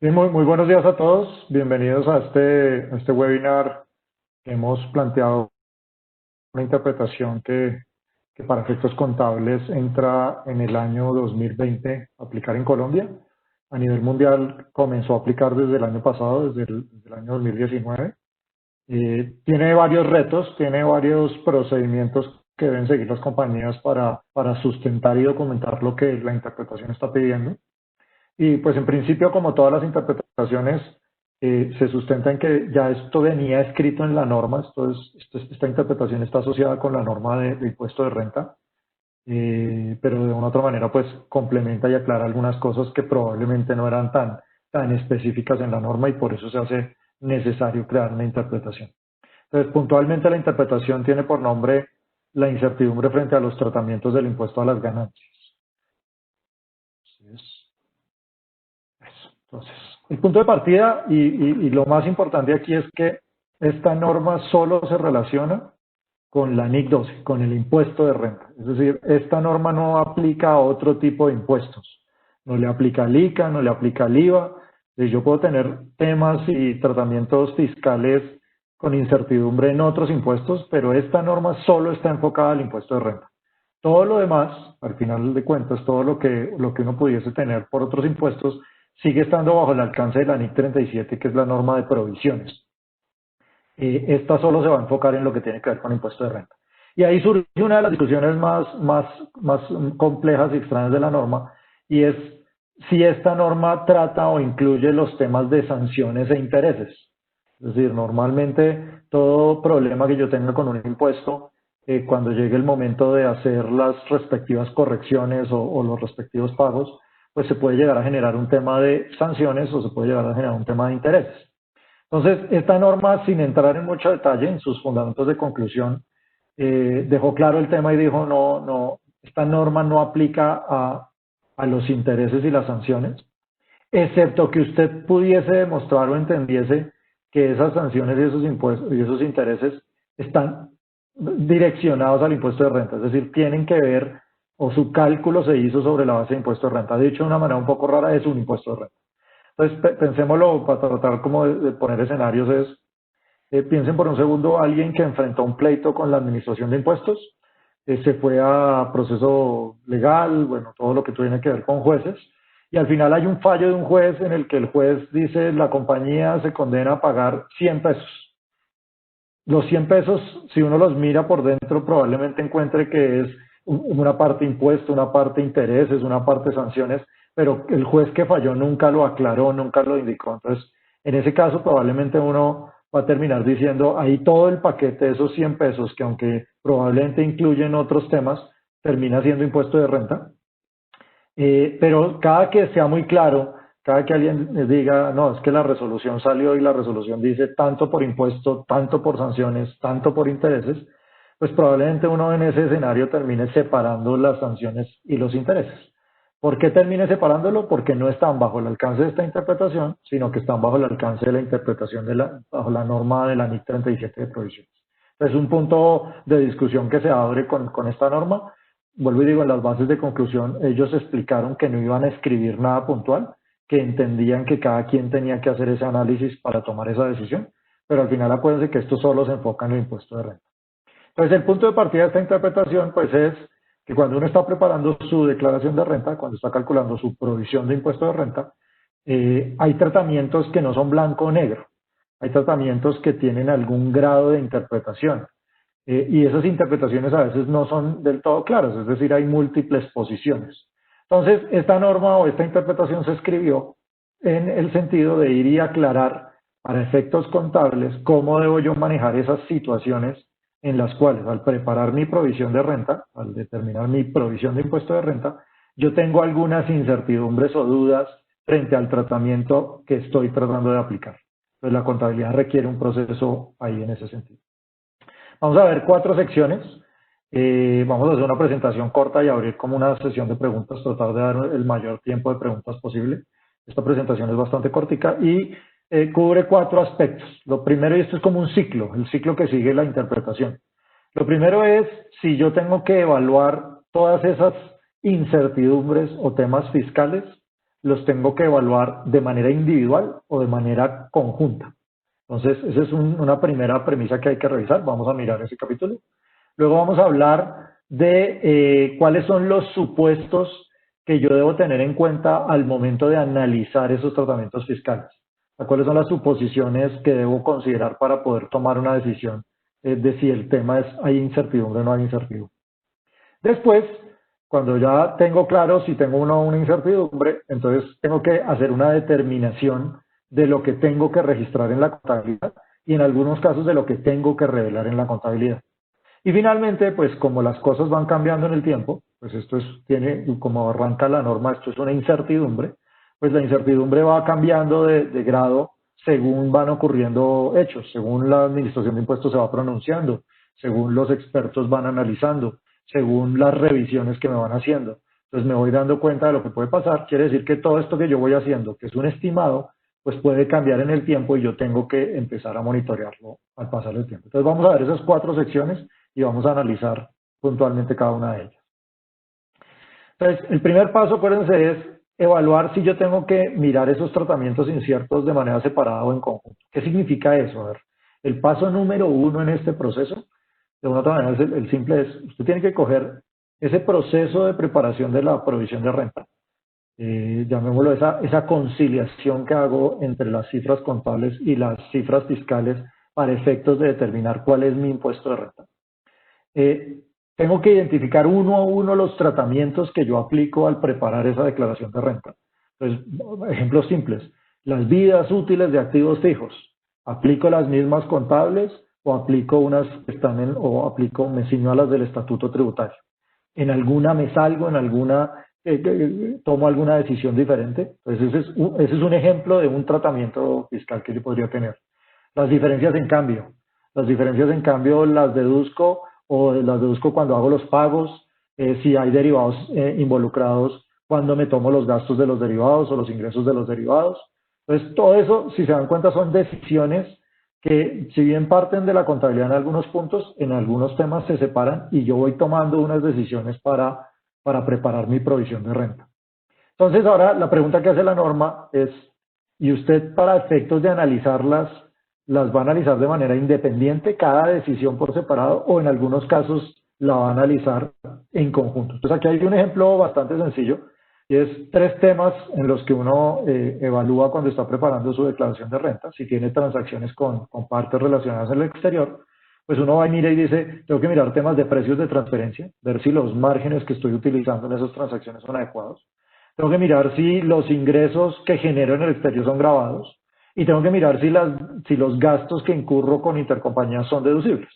Bien, muy buenos días a todos. Bienvenidos a este webinar que hemos planteado una interpretación que para efectos contables entra en el año 2020 a aplicar en Colombia. A nivel mundial comenzó a aplicar desde el año pasado, desde el año 2019. Tiene varios retos, tiene varios procedimientos que deben seguir las compañías para sustentar y documentar lo que la interpretación está pidiendo. Y pues en principio, como todas las interpretaciones, se sustenta en que ya esto venía escrito en la norma, esta interpretación está asociada con la norma de impuesto de renta, pero de una u otra manera pues complementa y aclara algunas cosas que probablemente no eran tan específicas en la norma y por eso se hace necesario crear una interpretación. Entonces, puntualmente la interpretación tiene por nombre la incertidumbre frente a los tratamientos del impuesto a las ganancias. Entonces, Entonces, el punto de partida y lo más importante aquí es que esta norma solo se relaciona con la NIC 12, con el impuesto de renta. Es decir, esta norma no aplica a otro tipo de impuestos. No le aplica al ICA, no le aplica al IVA. Yo puedo tener temas y tratamientos fiscales con incertidumbre en otros impuestos, pero esta norma solo está enfocada al impuesto de renta. Todo lo demás, al final de cuentas, todo lo que uno pudiese tener por otros impuestos, sigue estando bajo el alcance de la NIC 37, que es la norma de provisiones. Esta solo se va a enfocar en lo que tiene que ver con impuesto de renta. Y ahí surge una de las discusiones más complejas y extrañas de la norma, y es si esta norma trata o incluye los temas de sanciones e intereses. Es decir, normalmente todo problema que yo tenga con un impuesto, cuando llegue el momento de hacer las respectivas correcciones o los respectivos pagos, pues se puede llegar a generar un tema de sanciones o se puede llegar a generar un tema de intereses. Entonces, esta norma, sin entrar en mucho detalle en sus fundamentos de conclusión, dejó claro el tema y dijo, no, esta norma no aplica a los intereses y las sanciones, excepto que usted pudiese demostrar o entendiese que esas sanciones y esos impuestos y esos intereses están direccionados al impuesto de renta, es decir, tienen que ver o su cálculo se hizo sobre la base de impuesto de renta. Dicho de una manera un poco rara, es un impuesto de renta. Entonces, pensémoslo para tratar como de poner escenarios es, piensen por un segundo alguien que enfrentó un pleito con la administración de impuestos, se fue a proceso legal, bueno, todo lo que tiene que ver con jueces, y al final hay un fallo de un juez en el que el juez dice la compañía se condena a pagar 100 pesos. Los 100 pesos, si uno los mira por dentro, probablemente encuentre que es una parte impuesto, una parte intereses, una parte sanciones, pero el juez que falló nunca lo aclaró, nunca lo indicó. Entonces, en ese caso, probablemente uno va a terminar diciendo, ahí todo el paquete de esos 100 pesos, que aunque probablemente incluyen otros temas, termina siendo impuesto de renta. Pero cada que sea muy claro, cada que alguien les diga, no, es que la resolución salió y la resolución dice tanto por impuesto, tanto por sanciones, tanto por intereses, pues probablemente uno en ese escenario termine separando las sanciones y los intereses. ¿Por qué termine separándolo? Porque no están bajo el alcance de esta interpretación, sino que están bajo el alcance de la interpretación bajo la norma de la NIC 37 de provisiones. Es un punto de discusión que se abre con esta norma. Vuelvo y digo, en las bases de conclusión, ellos explicaron que no iban a escribir nada puntual, que entendían que cada quien tenía que hacer ese análisis para tomar esa decisión, pero al final acuérdense que esto solo se enfoca en el impuesto de renta. Entonces, el punto de partida de esta interpretación, pues es que cuando uno está preparando su declaración de renta, cuando está calculando su provisión de impuesto de renta, hay tratamientos que no son blanco o negro. Hay tratamientos que tienen algún grado de interpretación. Y esas interpretaciones a veces no son del todo claras, es decir, hay múltiples posiciones. Entonces, esta norma o esta interpretación se escribió en el sentido de ir y aclarar para efectos contables cómo debo yo manejar esas situaciones en las cuales al preparar mi provisión de renta, al determinar mi provisión de impuesto de renta, yo tengo algunas incertidumbres o dudas frente al tratamiento que estoy tratando de aplicar. Entonces, la contabilidad requiere un proceso ahí en ese sentido. Vamos a ver 4 secciones. Vamos a hacer una presentación corta y abrir como una sesión de preguntas, tratar de dar el mayor tiempo de preguntas posible. Esta presentación es bastante cortica y cubre 4 aspectos. Lo primero, y esto es como un ciclo, el ciclo que sigue la interpretación. Lo primero es si yo tengo que evaluar todas esas incertidumbres o temas fiscales, los tengo que evaluar de manera individual o de manera conjunta. Entonces, esa es una primera premisa que hay que revisar. Vamos a mirar ese capítulo. Luego vamos a hablar de cuáles son los supuestos que yo debo tener en cuenta al momento de analizar esos tratamientos fiscales. ¿Cuáles son las suposiciones que debo considerar para poder tomar una decisión de si el tema es hay incertidumbre o no hay incertidumbre? Después, cuando ya tengo claro si tengo una incertidumbre, entonces tengo que hacer una determinación de lo que tengo que registrar en la contabilidad y en algunos casos de lo que tengo que revelar en la contabilidad. Y finalmente, pues como las cosas van cambiando en el tiempo, pues esto tiene, como arranca la norma, esto es una incertidumbre, pues la incertidumbre va cambiando de grado según van ocurriendo hechos, según la administración de impuestos se va pronunciando, según los expertos van analizando, según las revisiones que me van haciendo. Entonces me voy dando cuenta de lo que puede pasar. Quiere decir que todo esto que yo voy haciendo, que es un estimado, pues puede cambiar en el tiempo y yo tengo que empezar a monitorearlo al pasar el tiempo. Entonces vamos a ver esas 4 secciones y vamos a analizar puntualmente cada una de ellas. Entonces, el primer paso, acuérdense, es evaluar si yo tengo que mirar esos tratamientos inciertos de manera separada o en conjunto. ¿Qué significa eso? A ver, el paso número 1 en este proceso, de una otra manera, el simple es, usted tiene que coger ese proceso de preparación de la provisión de renta, llamémoslo esa conciliación que hago entre las cifras contables y las cifras fiscales para efectos de determinar cuál es mi impuesto de renta. Tengo que identificar uno a uno los tratamientos que yo aplico al preparar esa declaración de renta. Entonces, ejemplos simples. Las vidas útiles de activos fijos. ¿Aplico las mismas contables o aplico unas que están me ciño a las del estatuto tributario? ¿En alguna me salgo, en alguna tomo alguna decisión diferente? Entonces, ese es un ejemplo de un tratamiento fiscal que yo podría tener. Las diferencias en cambio. Las diferencias en cambio las deduzco o las deduzco cuando hago los pagos, si hay derivados involucrados, cuando me tomo los gastos de los derivados o los ingresos de los derivados. Entonces, todo eso, si se dan cuenta, son decisiones que, si bien parten de la contabilidad en algunos puntos, en algunos temas se separan y yo voy tomando unas decisiones para preparar mi provisión de renta. Entonces, ahora la pregunta que hace la norma es, ¿y usted para efectos de analizarlas, las va a analizar de manera independiente, cada decisión por separado, o en algunos casos la va a analizar en conjunto? Entonces, aquí hay un ejemplo bastante sencillo, y es 3 temas en los que uno evalúa cuando está preparando su declaración de renta. Si tiene transacciones con partes relacionadas en el exterior, pues uno va y mira y dice, tengo que mirar temas de precios de transferencia, ver si los márgenes que estoy utilizando en esas transacciones son adecuados. Tengo que mirar si los ingresos que genero en el exterior son grabados y tengo que mirar si los gastos que incurro con intercompañías son deducibles.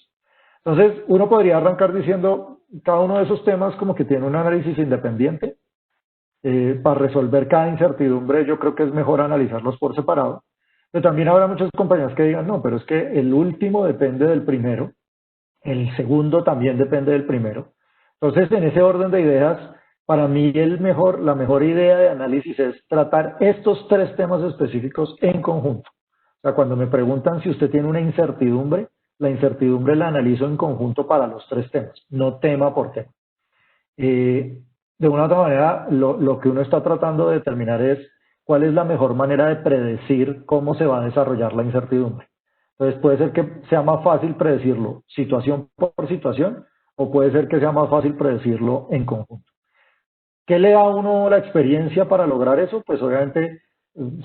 Entonces, uno podría arrancar diciendo, cada uno de esos temas como que tiene un análisis independiente. Para resolver cada incertidumbre, yo creo que es mejor analizarlos por separado. Pero también habrá muchas compañías que digan, no, pero es que el último depende del primero, el segundo también depende del primero. Entonces, en ese orden de ideas, para mí la mejor idea de análisis es tratar estos 3 temas específicos en conjunto. O sea, cuando me preguntan si usted tiene una incertidumbre, la incertidumbre la analizo en conjunto para los 3 temas, no tema por tema. De una u otra manera, lo que uno está tratando de determinar es cuál es la mejor manera de predecir cómo se va a desarrollar la incertidumbre. Entonces puede ser que sea más fácil predecirlo situación por situación o puede ser que sea más fácil predecirlo en conjunto. ¿Qué le da a uno la experiencia para lograr eso? Pues obviamente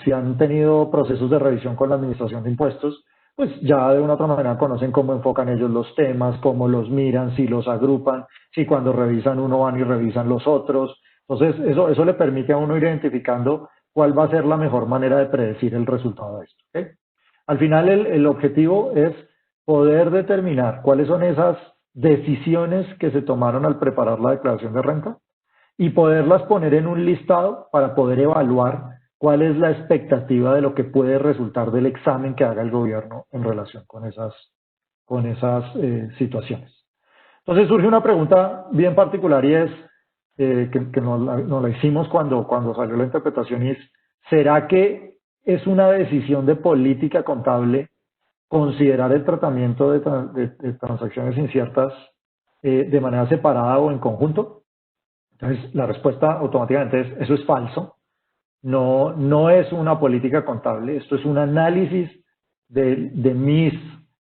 si han tenido procesos de revisión con la administración de impuestos, pues ya de una u otra manera conocen cómo enfocan ellos los temas, cómo los miran, si los agrupan, si cuando revisan uno van y revisan los otros. Entonces eso le permite a uno ir identificando cuál va a ser la mejor manera de predecir el resultado de esto. ¿Okay? Al final el objetivo es poder determinar cuáles son esas decisiones que se tomaron al preparar la declaración de renta y poderlas poner en un listado para poder evaluar cuál es la expectativa de lo que puede resultar del examen que haga el gobierno en relación con esas situaciones. Entonces surge una pregunta bien particular y es, que nos la hicimos cuando salió la interpretación, y es, ¿será que es una decisión de política contable considerar el tratamiento de transacciones inciertas de manera separada o en conjunto? Entonces, la respuesta automáticamente es, eso es falso. no es una política contable, esto es un análisis de mis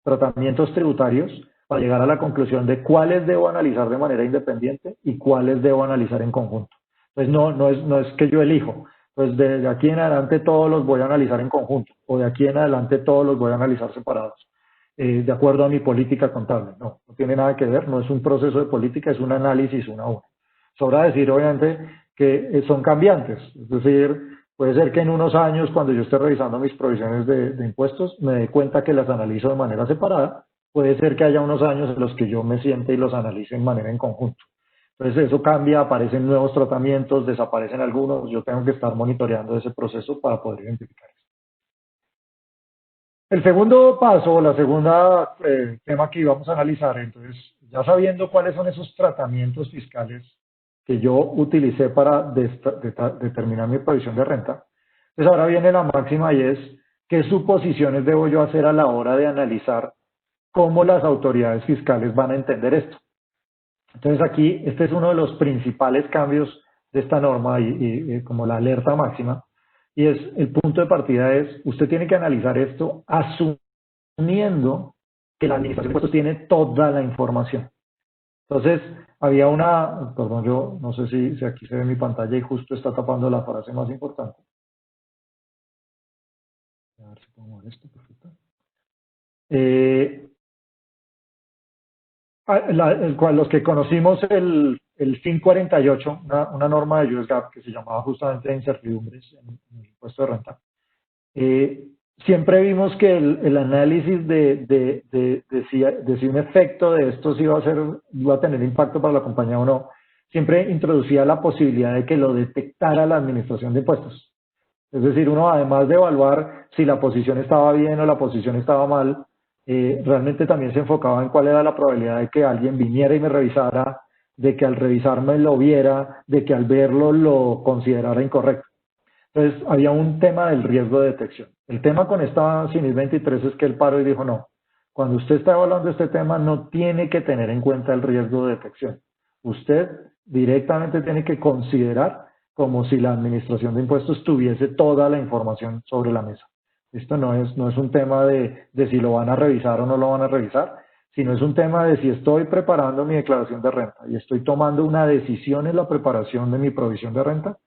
tratamientos tributarios para llegar a la conclusión de cuáles debo analizar de manera independiente y cuáles debo analizar en conjunto. Pues no es que yo elijo, pues de aquí en adelante todos los voy a analizar en conjunto, o de aquí en adelante todos los voy a analizar separados, de acuerdo a mi política contable. No tiene nada que ver, no es un proceso de política, es un análisis uno a uno. Sobra decir, obviamente, que son cambiantes, es decir, puede ser que en unos años, cuando yo esté revisando mis provisiones de impuestos, me dé cuenta que las analizo de manera separada. Puede ser que haya unos años en los que yo me siente y los analice en manera en conjunto. Entonces eso cambia, aparecen nuevos tratamientos, desaparecen algunos. Yo tengo que estar monitoreando ese proceso para poder identificar eso. El segundo paso, o la segunda tema que íbamos a analizar, entonces, ya sabiendo cuáles son esos tratamientos fiscales que yo utilicé para determinar mi provisión de renta, pues ahora viene la máxima y es qué suposiciones debo yo hacer a la hora de analizar cómo las autoridades fiscales van a entender esto. Entonces aquí, este es uno de los principales cambios de esta norma y como la alerta máxima, y es el punto de partida es, usted tiene que analizar esto asumiendo que la administración de impuestos tiene toda la información. Entonces, había perdón, yo no sé si aquí se ve mi pantalla y justo está tapando la frase más importante. A ver si puedo mover esto, perfecto. Los que conocimos el FIN 48, una norma de US GAAP que se llamaba justamente incertidumbres en el impuesto de renta, siempre vimos que el análisis de si un efecto de estos iba a tener impacto para la compañía o no, siempre introducía la posibilidad de que lo detectara la administración de impuestos. Es decir, uno además de evaluar si la posición estaba bien o la posición estaba mal, realmente también se enfocaba en cuál era la probabilidad de que alguien viniera y me revisara, de que al revisarme lo viera, de que al verlo lo considerara incorrecto. Entonces, había un tema del riesgo de detección. El tema con esta CINIS 23 es que él paró y dijo, no, cuando usted está evaluando este tema no tiene que tener en cuenta el riesgo de detección. Usted directamente tiene que considerar como si la administración de impuestos tuviese toda la información sobre la mesa. Esto no es un tema de si lo van a revisar o no lo van a revisar, sino es un tema de si estoy preparando mi declaración de renta y estoy tomando una decisión en la preparación de mi provisión de renta,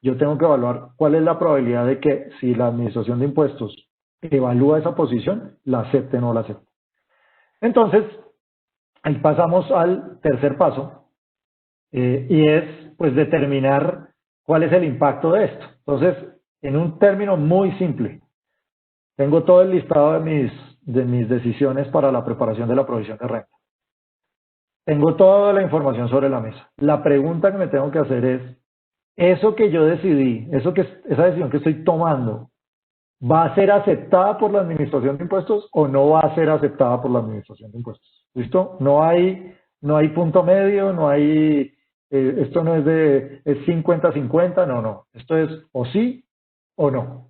yo tengo que evaluar cuál es la probabilidad de que si la administración de impuestos evalúa esa posición, la acepte o no la acepte. Entonces, ahí pasamos al tercer paso, y es pues determinar cuál es el impacto de esto. Entonces, en un término muy simple, tengo todo el listado de mis decisiones para la preparación de la provisión de renta. Tengo toda la información sobre la mesa. La pregunta que me tengo que hacer es, eso que yo decidí, esa decisión que estoy tomando, ¿va a ser aceptada por la administración de impuestos o no va a ser aceptada por la administración de impuestos? ¿Listo? No hay punto medio, esto no es 50-50, no. Esto es o sí o no.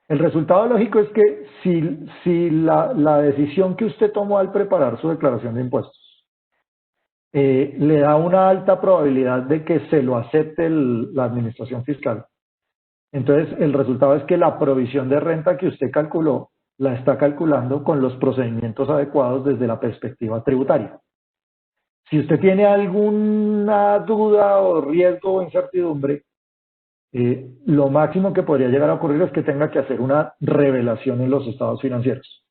El resultado lógico es que si la decisión que usted tomó al preparar su declaración de impuestos le da una alta probabilidad de que se lo acepte la administración fiscal, entonces el resultado es que la provisión de renta que usted calculó la está calculando con los procedimientos adecuados desde la perspectiva tributaria. Si usted tiene alguna duda o riesgo o incertidumbre, lo máximo que podría llegar a ocurrir es que tenga que hacer una revelación en los estados financieros.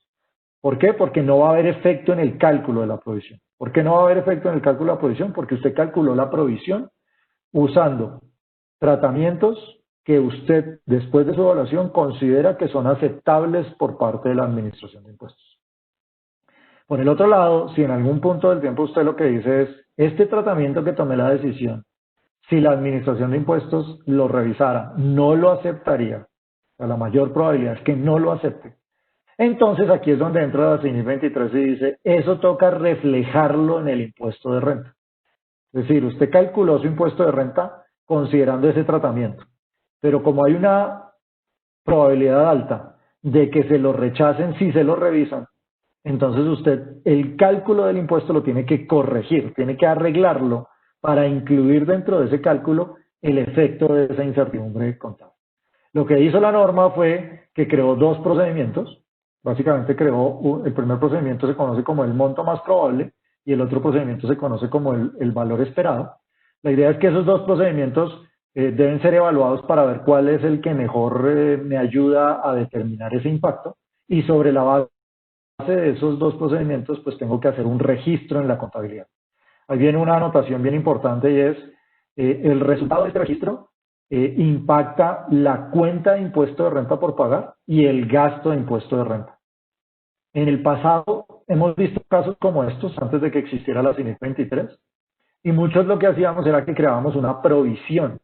¿Por qué? Porque no va a haber efecto en el cálculo de la provisión. ¿Por qué no va a haber efecto en el cálculo de la provisión? Porque usted calculó la provisión usando tratamientos que usted, después de su evaluación, considera que son aceptables por parte de la Administración de Impuestos. Por el otro lado, si en algún punto del tiempo usted lo que dice es, este tratamiento que tomé la decisión, si la Administración de Impuestos lo revisara, no lo aceptaría, la mayor probabilidad es que no lo acepte. Entonces aquí es donde entra la CINIS 23 y dice, eso toca reflejarlo en el impuesto de renta. Es decir, usted calculó su impuesto de renta considerando ese tratamiento, pero como hay una probabilidad alta de que se lo rechacen si se lo revisan, entonces usted el cálculo del impuesto lo tiene que corregir, tiene que arreglarlo para incluir dentro de ese cálculo el efecto de esa incertidumbre contable. Lo que hizo la norma fue que creó dos procedimientos. Básicamente creó, el primer procedimiento se conoce como el monto más probable y el otro procedimiento se conoce como el valor esperado. La idea es que esos dos procedimientos deben ser evaluados para ver cuál es el que mejor me ayuda a determinar ese impacto, y sobre la base de esos dos procedimientos pues tengo que hacer un registro en la contabilidad. Ahí viene una anotación bien importante y es el resultado de este registro impacta la cuenta de impuesto de renta por pagar y el gasto de impuesto de renta. En el pasado hemos visto casos como estos antes de que existiera la CINIC 23, y muchos lo que hacíamos era que creábamos una provisión.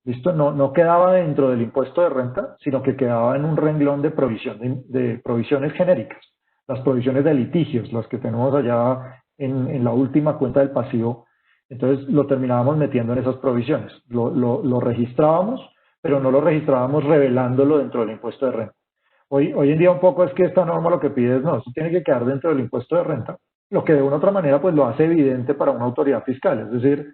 ¿Listo? No quedaba dentro del impuesto de renta, sino que quedaba en un renglón de provisión de provisiones genéricas. Las provisiones de litigios, las que tenemos allá en la última cuenta del pasivo. Entonces lo terminábamos metiendo en esas provisiones. Lo registrábamos, pero no lo registrábamos revelándolo dentro del impuesto de renta. Hoy en día un poco es que esta norma lo que pide es, no, eso tiene que quedar dentro del impuesto de renta, lo que de una u otra manera pues lo hace evidente para una autoridad fiscal. Es decir,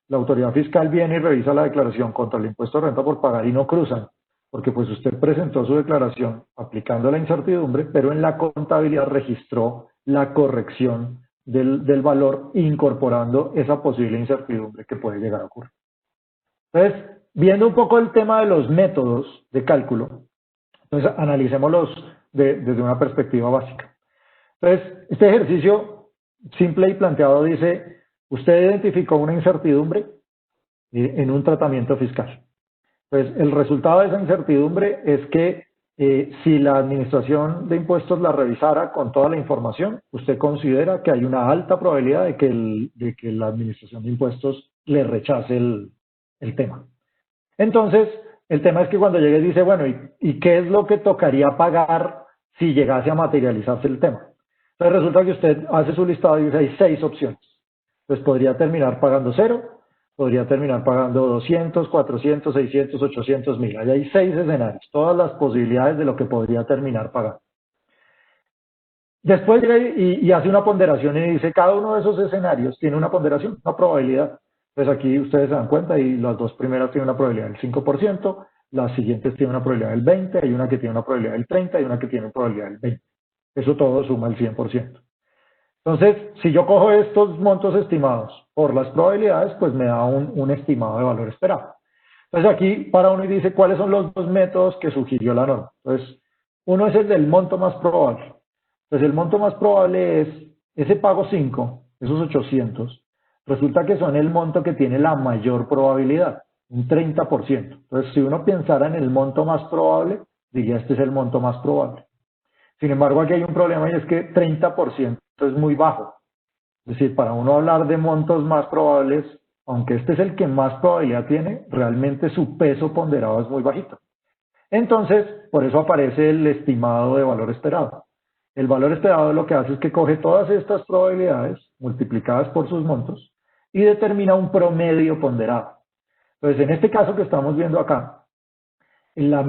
la autoridad fiscal viene y revisa la declaración contra el impuesto de renta por pagar y no cruzan, porque pues usted presentó su declaración aplicando la incertidumbre, pero en la contabilidad registró la corrección del valor, incorporando esa posible incertidumbre que puede llegar a ocurrir. Entonces, viendo un poco el tema de los métodos de cálculo, entonces analicémoslos desde una perspectiva básica. Entonces, este ejercicio simple y planteado dice, usted identificó una incertidumbre en un tratamiento fiscal. Pues el resultado de esa incertidumbre es que si la administración de impuestos la revisara con toda la información, usted considera que hay una alta probabilidad de que la administración de impuestos le rechace el tema. Entonces, el tema es que cuando llegue dice, bueno, ¿y qué es lo que tocaría pagar si llegase a materializarse el tema? Entonces resulta que usted hace su listado y dice, hay 6 opciones. Pues podría terminar pagando 0, podría terminar pagando 200, 400, 600, 800, 1000. Ahí hay 6 escenarios, todas las posibilidades de lo que podría terminar pagando. Después llega y hace una ponderación y dice, cada uno de esos escenarios tiene una ponderación, una probabilidad. Pues aquí ustedes se dan cuenta y las dos primeras tienen una probabilidad del 5%, las siguientes tienen una probabilidad del 20%, hay una que tiene una probabilidad del 30% y una que tiene una probabilidad del 20%. Eso todo suma el 100%. Entonces, si yo cojo estos montos estimados por las probabilidades, pues me da un estimado de valor esperado. Entonces aquí para uno y dice cuáles son los dos métodos que sugirió la norma. Entonces, uno es el del monto más probable. Pues el monto más probable es ese pago 5, esos 800, resulta que son el monto que tiene la mayor probabilidad, un 30%. Entonces, si uno pensara en el monto más probable, diría este es el monto más probable. Sin embargo, aquí hay un problema y es que 30% es muy bajo. Es decir, para uno hablar de montos más probables, aunque este es el que más probabilidad tiene, realmente su peso ponderado es muy bajito. Entonces, por eso aparece el estimado de valor esperado. El valor esperado lo que hace es que coge todas estas probabilidades multiplicadas por sus montos y determina un promedio ponderado. Entonces, en este caso que estamos viendo acá, la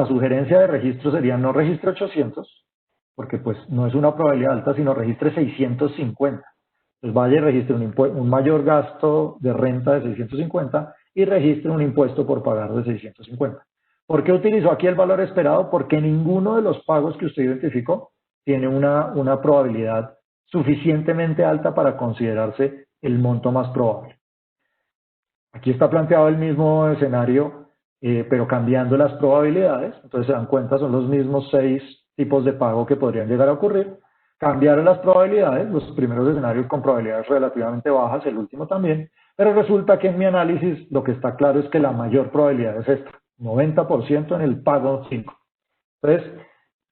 sugerencia de registro sería no registre 800, porque pues no es una probabilidad alta, sino registre 650. Pues vaya y registre un mayor gasto de renta de 650 y registre un impuesto por pagar de 650. ¿Por qué utilizó aquí el valor esperado? Porque ninguno de los pagos que usted identificó tiene una probabilidad suficientemente alta para considerarse el monto más probable. Aquí está planteado el mismo escenario, pero cambiando las probabilidades. Entonces se dan cuenta, son los mismos 6 tipos de pago que podrían llegar a ocurrir. Cambiaron las probabilidades, los primeros escenarios con probabilidades relativamente bajas, el último también, pero resulta que en mi análisis lo que está claro es que la mayor probabilidad es esta, 90% en el pago 5. Entonces,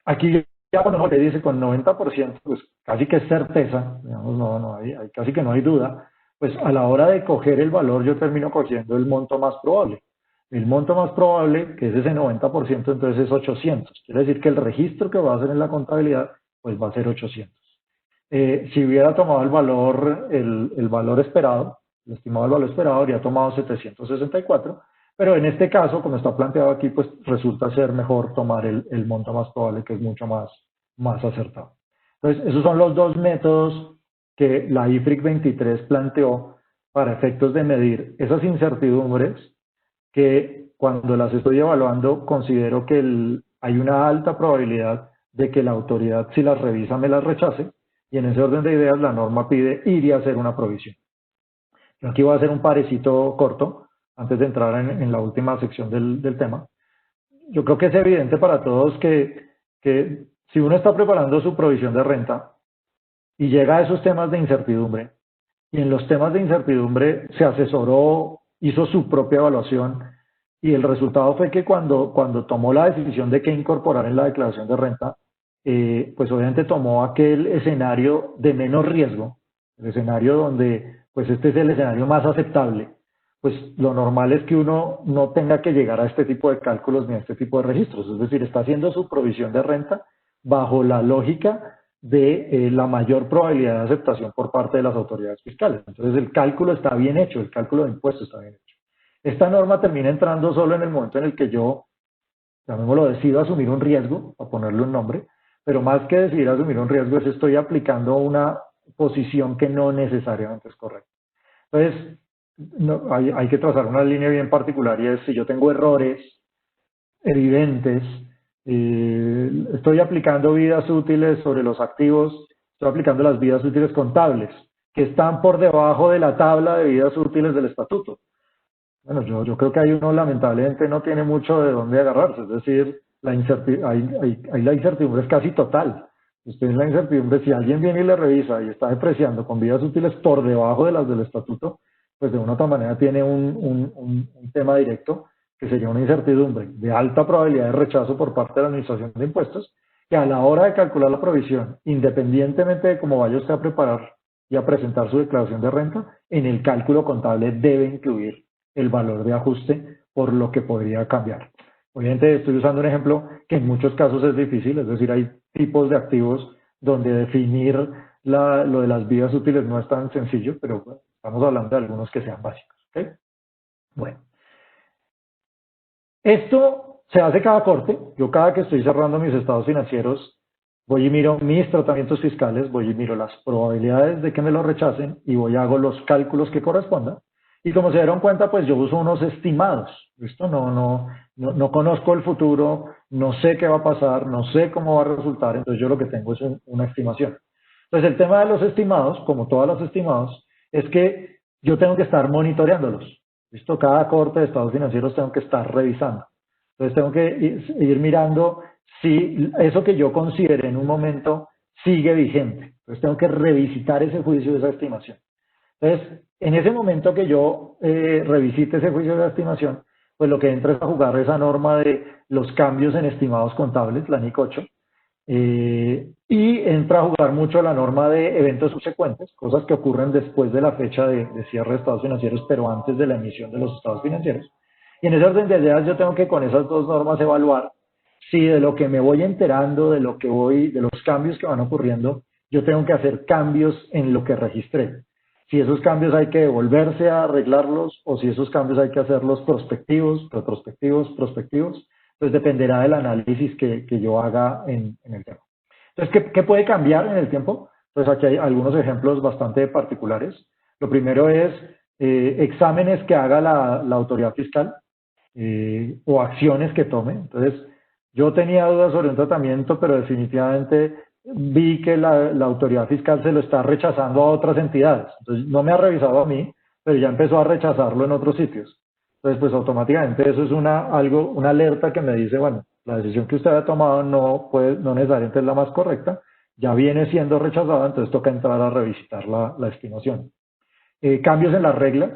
aquí ya cuando uno le dice con 90%, pues casi que es certeza, digamos, casi que no hay duda, pues a la hora de coger el valor yo termino cogiendo el monto más probable. El monto más probable, que es ese 90%, entonces es 800. Quiere decir que el registro que va a hacer en la contabilidad, pues va a ser 800. Si hubiera tomado el valor esperado, el estimado del valor esperado, habría tomado 764, pero en este caso, como está planteado aquí, pues resulta ser mejor tomar el monto más probable, que es mucho más acertado. Entonces, esos son los dos métodos que la IFRIC 23 planteó para efectos de medir esas incertidumbres que cuando las estoy evaluando considero que hay una alta probabilidad de que la autoridad, si las revisa, me las rechace, y en ese orden de ideas la norma pide ir y hacer una provisión. Yo aquí voy a hacer un parecito corto antes de entrar en la última sección del tema. Yo creo que es evidente para todos que si uno está preparando su provisión de renta y llega a esos temas de incertidumbre, y en los temas de incertidumbre se asesoró, hizo su propia evaluación, y el resultado fue que cuando tomó la decisión de qué incorporar en la declaración de renta, pues obviamente tomó aquel escenario de menos riesgo, el escenario donde pues este es el escenario más aceptable. Pues lo normal es que uno no tenga que llegar a este tipo de cálculos ni a este tipo de registros, es decir, está haciendo su provisión de renta bajo la lógica de la mayor probabilidad de aceptación por parte de las autoridades fiscales. Entonces el cálculo está bien hecho, el cálculo de impuestos está bien hecho. Esta norma termina entrando solo en el momento en el que yo, llamémoslo, decido asumir un riesgo, a ponerle un nombre, pero más que decidir asumir un riesgo es estoy aplicando una posición que no necesariamente es correcta. Entonces, hay que trazar una línea bien particular, y es si yo tengo errores evidentes, estoy aplicando vidas útiles sobre los activos, estoy aplicando las vidas útiles contables, que están por debajo de la tabla de vidas útiles del estatuto. Bueno, yo creo que ahí uno lamentablemente no tiene mucho de dónde agarrarse, es decir, la incertidumbre es casi total. Usted en la incertidumbre, si alguien viene y le revisa y está depreciando con vidas útiles por debajo de las del estatuto, pues de una u otra manera tiene un tema directo que sería una incertidumbre de alta probabilidad de rechazo por parte de la Administración de Impuestos, que a la hora de calcular la provisión, independientemente de cómo vaya usted a preparar y a presentar su declaración de renta, en el cálculo contable debe incluir el valor de ajuste por lo que podría cambiar. Obviamente estoy usando un ejemplo que en muchos casos es difícil, es decir, hay tipos de activos donde definir lo de las vidas útiles no es tan sencillo, pero bueno, estamos hablando de algunos que sean básicos. ¿Okay? Bueno, esto se hace cada corte. Yo cada que estoy cerrando mis estados financieros, voy y miro mis tratamientos fiscales, voy y miro las probabilidades de que me lo rechacen y voy y hago los cálculos que correspondan. Y como se dieron cuenta, pues yo uso unos estimados. ¿Listo? No conozco el futuro, no sé qué va a pasar, no sé cómo va a resultar, entonces yo lo que tengo es una estimación. Entonces el tema de los estimados, como todos los estimados, es que yo tengo que estar monitoreándolos. ¿Listo? Cada corte de estados financieros tengo que estar revisando. Entonces tengo que ir mirando si eso que yo considere en un momento sigue vigente. Entonces tengo que revisitar ese juicio, esa estimación. Entonces, en ese momento que yo revisite ese juicio de estimación, pues lo que entra es a jugar esa norma de los cambios en estimados contables, la NIC 8, y entra a jugar mucho la norma de eventos subsecuentes, cosas que ocurren después de la fecha de cierre de estados financieros, pero antes de la emisión de los estados financieros. Y en ese orden de ideas yo tengo que con esas dos normas evaluar si de lo que me voy enterando, de los cambios que van ocurriendo, yo tengo que hacer cambios en lo que registré. Si esos cambios hay que volverse a arreglarlos o si esos cambios hay que hacerlos prospectivos, retrospectivos, pues dependerá del análisis que yo haga en el tema. Entonces, ¿qué puede cambiar en el tiempo? Pues aquí hay algunos ejemplos bastante particulares. Lo primero es exámenes que haga la autoridad fiscal o acciones que tome. Entonces, yo tenía dudas sobre un tratamiento, pero definitivamente vi que la autoridad fiscal se lo está rechazando a otras entidades. Entonces, no me ha revisado a mí, pero ya empezó a rechazarlo en otros sitios. Entonces, pues automáticamente eso es una alerta que me dice, bueno, la decisión que usted ha tomado no necesariamente es la más correcta, ya viene siendo rechazada, entonces toca entrar a revisitar la estimación. Cambios en las reglas,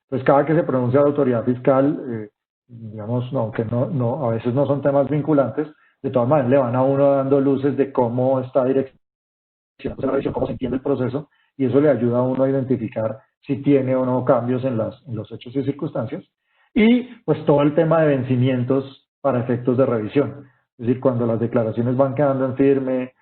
pues cada que se pronuncia la autoridad fiscal, digamos, aunque a veces no son temas vinculantes, de todas maneras le van a uno dando luces de cómo está direccionando la revisión, cómo se entiende el proceso, y eso le ayuda a uno a identificar si tiene o no cambios en los hechos y circunstancias. Y pues todo el tema de vencimientos para efectos de revisión. Es decir, cuando las declaraciones van quedando en firme,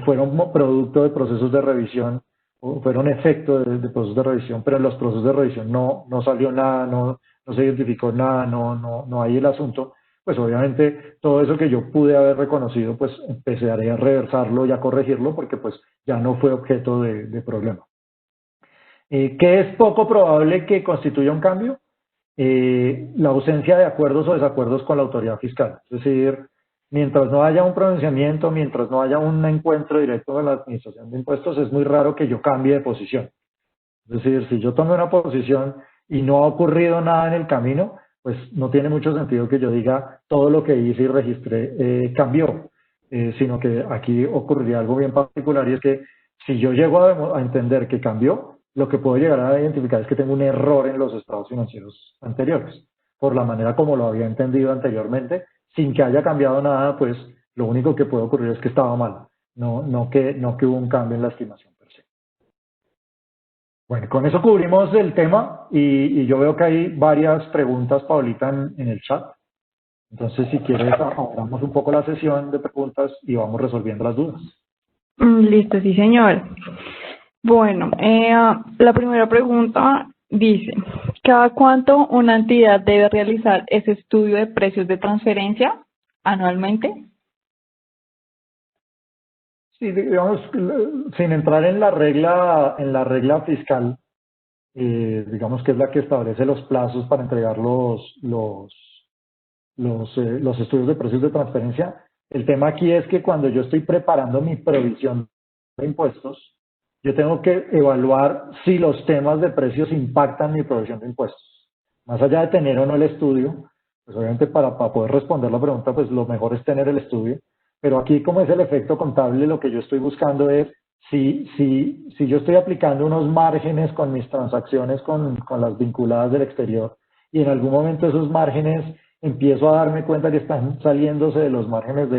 fueron producto de procesos de revisión, o fueron efecto de procesos de revisión, pero en los procesos de revisión no salió nada, no se identificó nada, no hay el asunto, pues obviamente todo eso que yo pude haber reconocido, pues empezaré a reversarlo y a corregirlo porque pues ya no fue objeto de problema. ¿Qué es poco probable que constituya un cambio? la ausencia de acuerdos o desacuerdos con la autoridad fiscal. Es decir, mientras no haya un pronunciamiento, mientras no haya un encuentro directo con la administración de impuestos, es muy raro que yo cambie de posición. Es decir, si yo tomé una posición y no ha ocurrido nada en el camino, pues no tiene mucho sentido que yo diga todo lo que hice y registré cambió, sino que aquí ocurriría algo bien particular y es que si yo llego a entender que cambió, lo que puedo llegar a identificar es que tengo un error en los estados financieros anteriores, por la manera como lo había entendido anteriormente, sin que haya cambiado nada, pues lo único que puede ocurrir es que estaba mal, no que hubo un cambio en la estimación per se. Bueno, con eso cubrimos el tema y yo veo que hay varias preguntas, Paulita, en el chat. Entonces, si quieres, ahorramos un poco la sesión de preguntas y vamos resolviendo las dudas. Listo, sí, señor. Bueno, la primera pregunta dice, ¿cada cuánto una entidad debe realizar ese estudio de precios de transferencia anualmente? Sí, digamos, sin entrar en la regla fiscal, digamos que es la que establece los plazos para entregar los estudios de precios de transferencia. El tema aquí es que cuando yo estoy preparando mi provisión de impuestos, yo tengo que evaluar si los temas de precios impactan mi provisión de impuestos. Más allá de tener o no el estudio, pues obviamente para poder responder la pregunta, pues lo mejor es tener el estudio. Pero aquí, como es el efecto contable, lo que yo estoy buscando es si yo estoy aplicando unos márgenes con mis transacciones con las vinculadas del exterior y en algún momento esos márgenes empiezo a darme cuenta que están saliéndose de los márgenes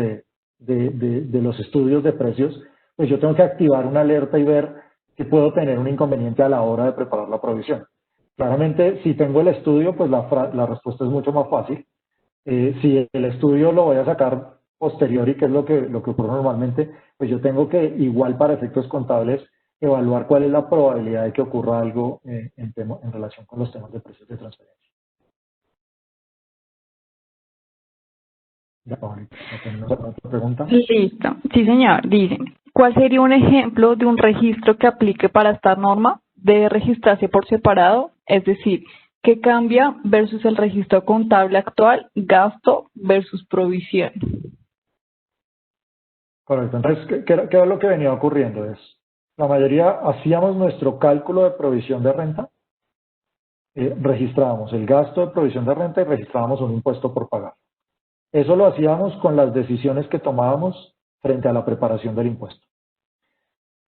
de los estudios de precios, pues yo tengo que activar una alerta y ver que puedo tener un inconveniente a la hora de preparar la provisión. Claramente, si tengo el estudio, pues la respuesta es mucho más fácil. Si el estudio lo voy a sacar posterior y que es lo que ocurre normalmente, pues yo tengo que, igual para efectos contables, evaluar cuál es la probabilidad de que ocurra algo en relación con los temas de precios de transferencia. Ya, Paulita, ¿no tenemos alguna otra pregunta? Listo, sí, señor. Dice, ¿cuál sería un ejemplo de un registro que aplique para esta norma? Debe registrarse por separado, es decir, ¿qué cambia versus el registro contable actual, gasto versus provisión? Correcto. Entonces, ¿qué era lo que venía ocurriendo? La mayoría hacíamos nuestro cálculo de provisión de renta, registrábamos el gasto de provisión de renta y registrábamos un impuesto por pagar. Eso lo hacíamos con las decisiones que tomábamos frente a la preparación del impuesto.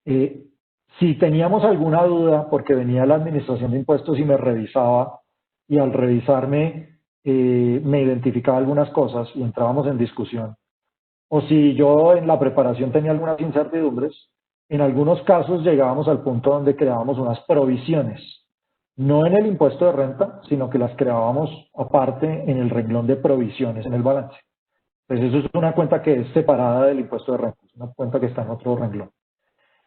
Si teníamos alguna duda, porque venía la administración de impuestos y me revisaba, y al revisarme me identificaba algunas cosas y entrábamos en discusión, o si yo en la preparación tenía algunas incertidumbres, en algunos casos llegábamos al punto donde creábamos unas provisiones, no en el impuesto de renta, sino que las creábamos aparte en el renglón de provisiones en el balance. Pues eso es una cuenta que es separada del impuesto de renta, es una cuenta que está en otro renglón.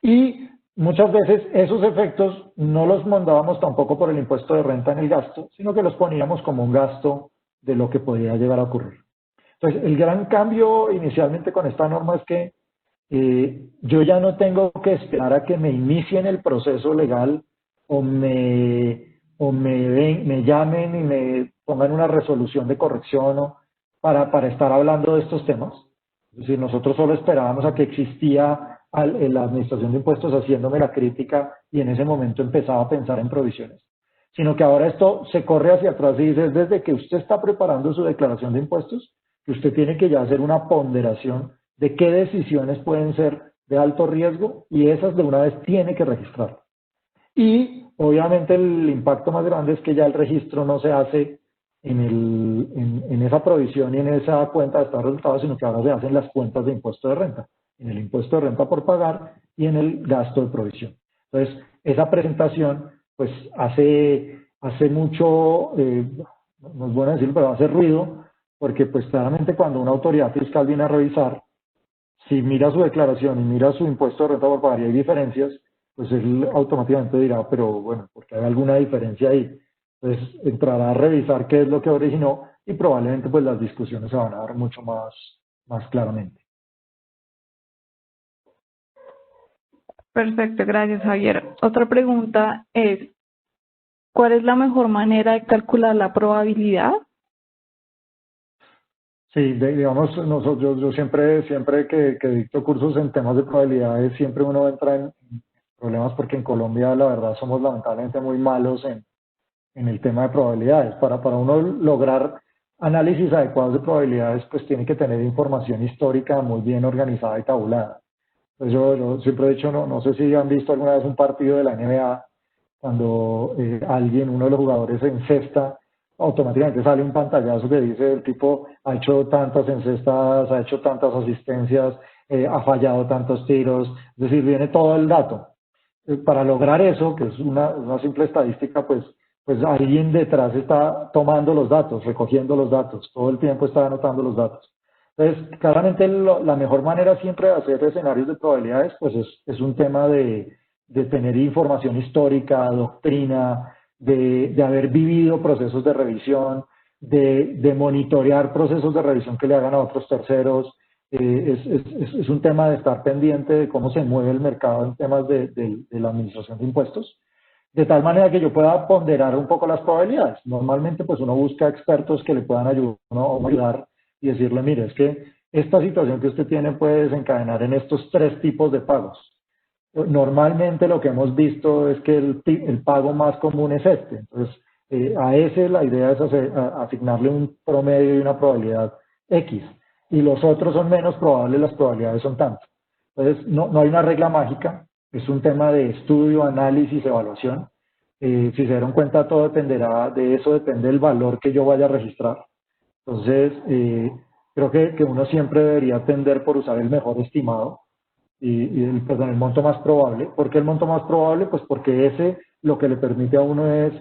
Y muchas veces esos efectos no los mandábamos tampoco por el impuesto de renta en el gasto, sino que los poníamos como un gasto de lo que podía llegar a ocurrir. Entonces, el gran cambio inicialmente con esta norma es que yo ya no tengo que esperar a que me inicien el proceso legal o me llamen y me pongan una resolución de corrección para estar hablando de estos temas. Es decir, nosotros solo esperábamos a que existía la administración de impuestos haciéndome la crítica y en ese momento empezaba a pensar en provisiones. Sino que ahora esto se corre hacia atrás y dice, desde que usted está preparando su declaración de impuestos, que usted tiene que ya hacer una ponderación de qué decisiones pueden ser de alto riesgo y esas de una vez tiene que registrar. Y obviamente el impacto más grande es que ya el registro no se hace en esa provisión y en esa cuenta de estado de resultados, sino que ahora se hacen las cuentas de impuesto de renta, en el impuesto de renta por pagar y en el gasto de provisión. Entonces, esa presentación pues hace mucho, no es bueno decirlo, pero hace ruido, porque pues claramente cuando una autoridad fiscal viene a revisar, si mira su declaración y mira su impuesto de renta por pagar y hay diferencias, pues él automáticamente dirá, pero bueno, porque hay alguna diferencia ahí. Entonces entrará a revisar qué es lo que originó y probablemente pues las discusiones se van a dar mucho más claramente. Perfecto, gracias, Javier. Otra pregunta es, ¿Cuál es la mejor manera de calcular la probabilidad? Sí, digamos, yo siempre que dicto cursos en temas de probabilidades, siempre uno entra en problemas porque en Colombia, la verdad, somos lamentablemente muy malos en el tema de probabilidades. Para uno lograr análisis adecuados de probabilidades, pues tiene que tener información histórica muy bien organizada y tabulada. Pues yo siempre he dicho, no sé si han visto alguna vez un partido de la NBA, cuando uno de los jugadores encesta, automáticamente sale un pantallazo que dice el tipo ha hecho tantas encestas, ha hecho tantas asistencias, ha fallado tantos tiros, es decir, viene todo el dato. Para lograr eso, que es una simple estadística, pues alguien detrás está tomando los datos, recogiendo los datos, todo el tiempo está anotando los datos. Entonces, claramente la mejor manera siempre de hacer escenarios de probabilidades, pues es un tema de tener información histórica, doctrina, de haber vivido procesos de revisión, de monitorear procesos de revisión que le hagan a otros terceros. Es un tema de estar pendiente de cómo se mueve el mercado en temas de la administración de impuestos, de tal manera que yo pueda ponderar un poco las probabilidades. Normalmente, pues uno busca expertos que le puedan ayudar y decirle, mire, es que esta situación que usted tiene puede desencadenar en estos 3 tipos de pagos. Normalmente lo que hemos visto es que el pago más común es este. Entonces, a ese la idea es asignarle un promedio y una probabilidad X. Y los otros son menos probables, las probabilidades son tanto. Entonces, no hay una regla mágica, es un tema de estudio, análisis, evaluación. Si se dieron cuenta, todo dependerá de eso, depende del valor que yo vaya a registrar. Entonces, creo que uno siempre debería tender por usar el mejor estimado perdón, el monto más probable. ¿Por qué el monto más probable? Pues porque ese lo que le permite a uno es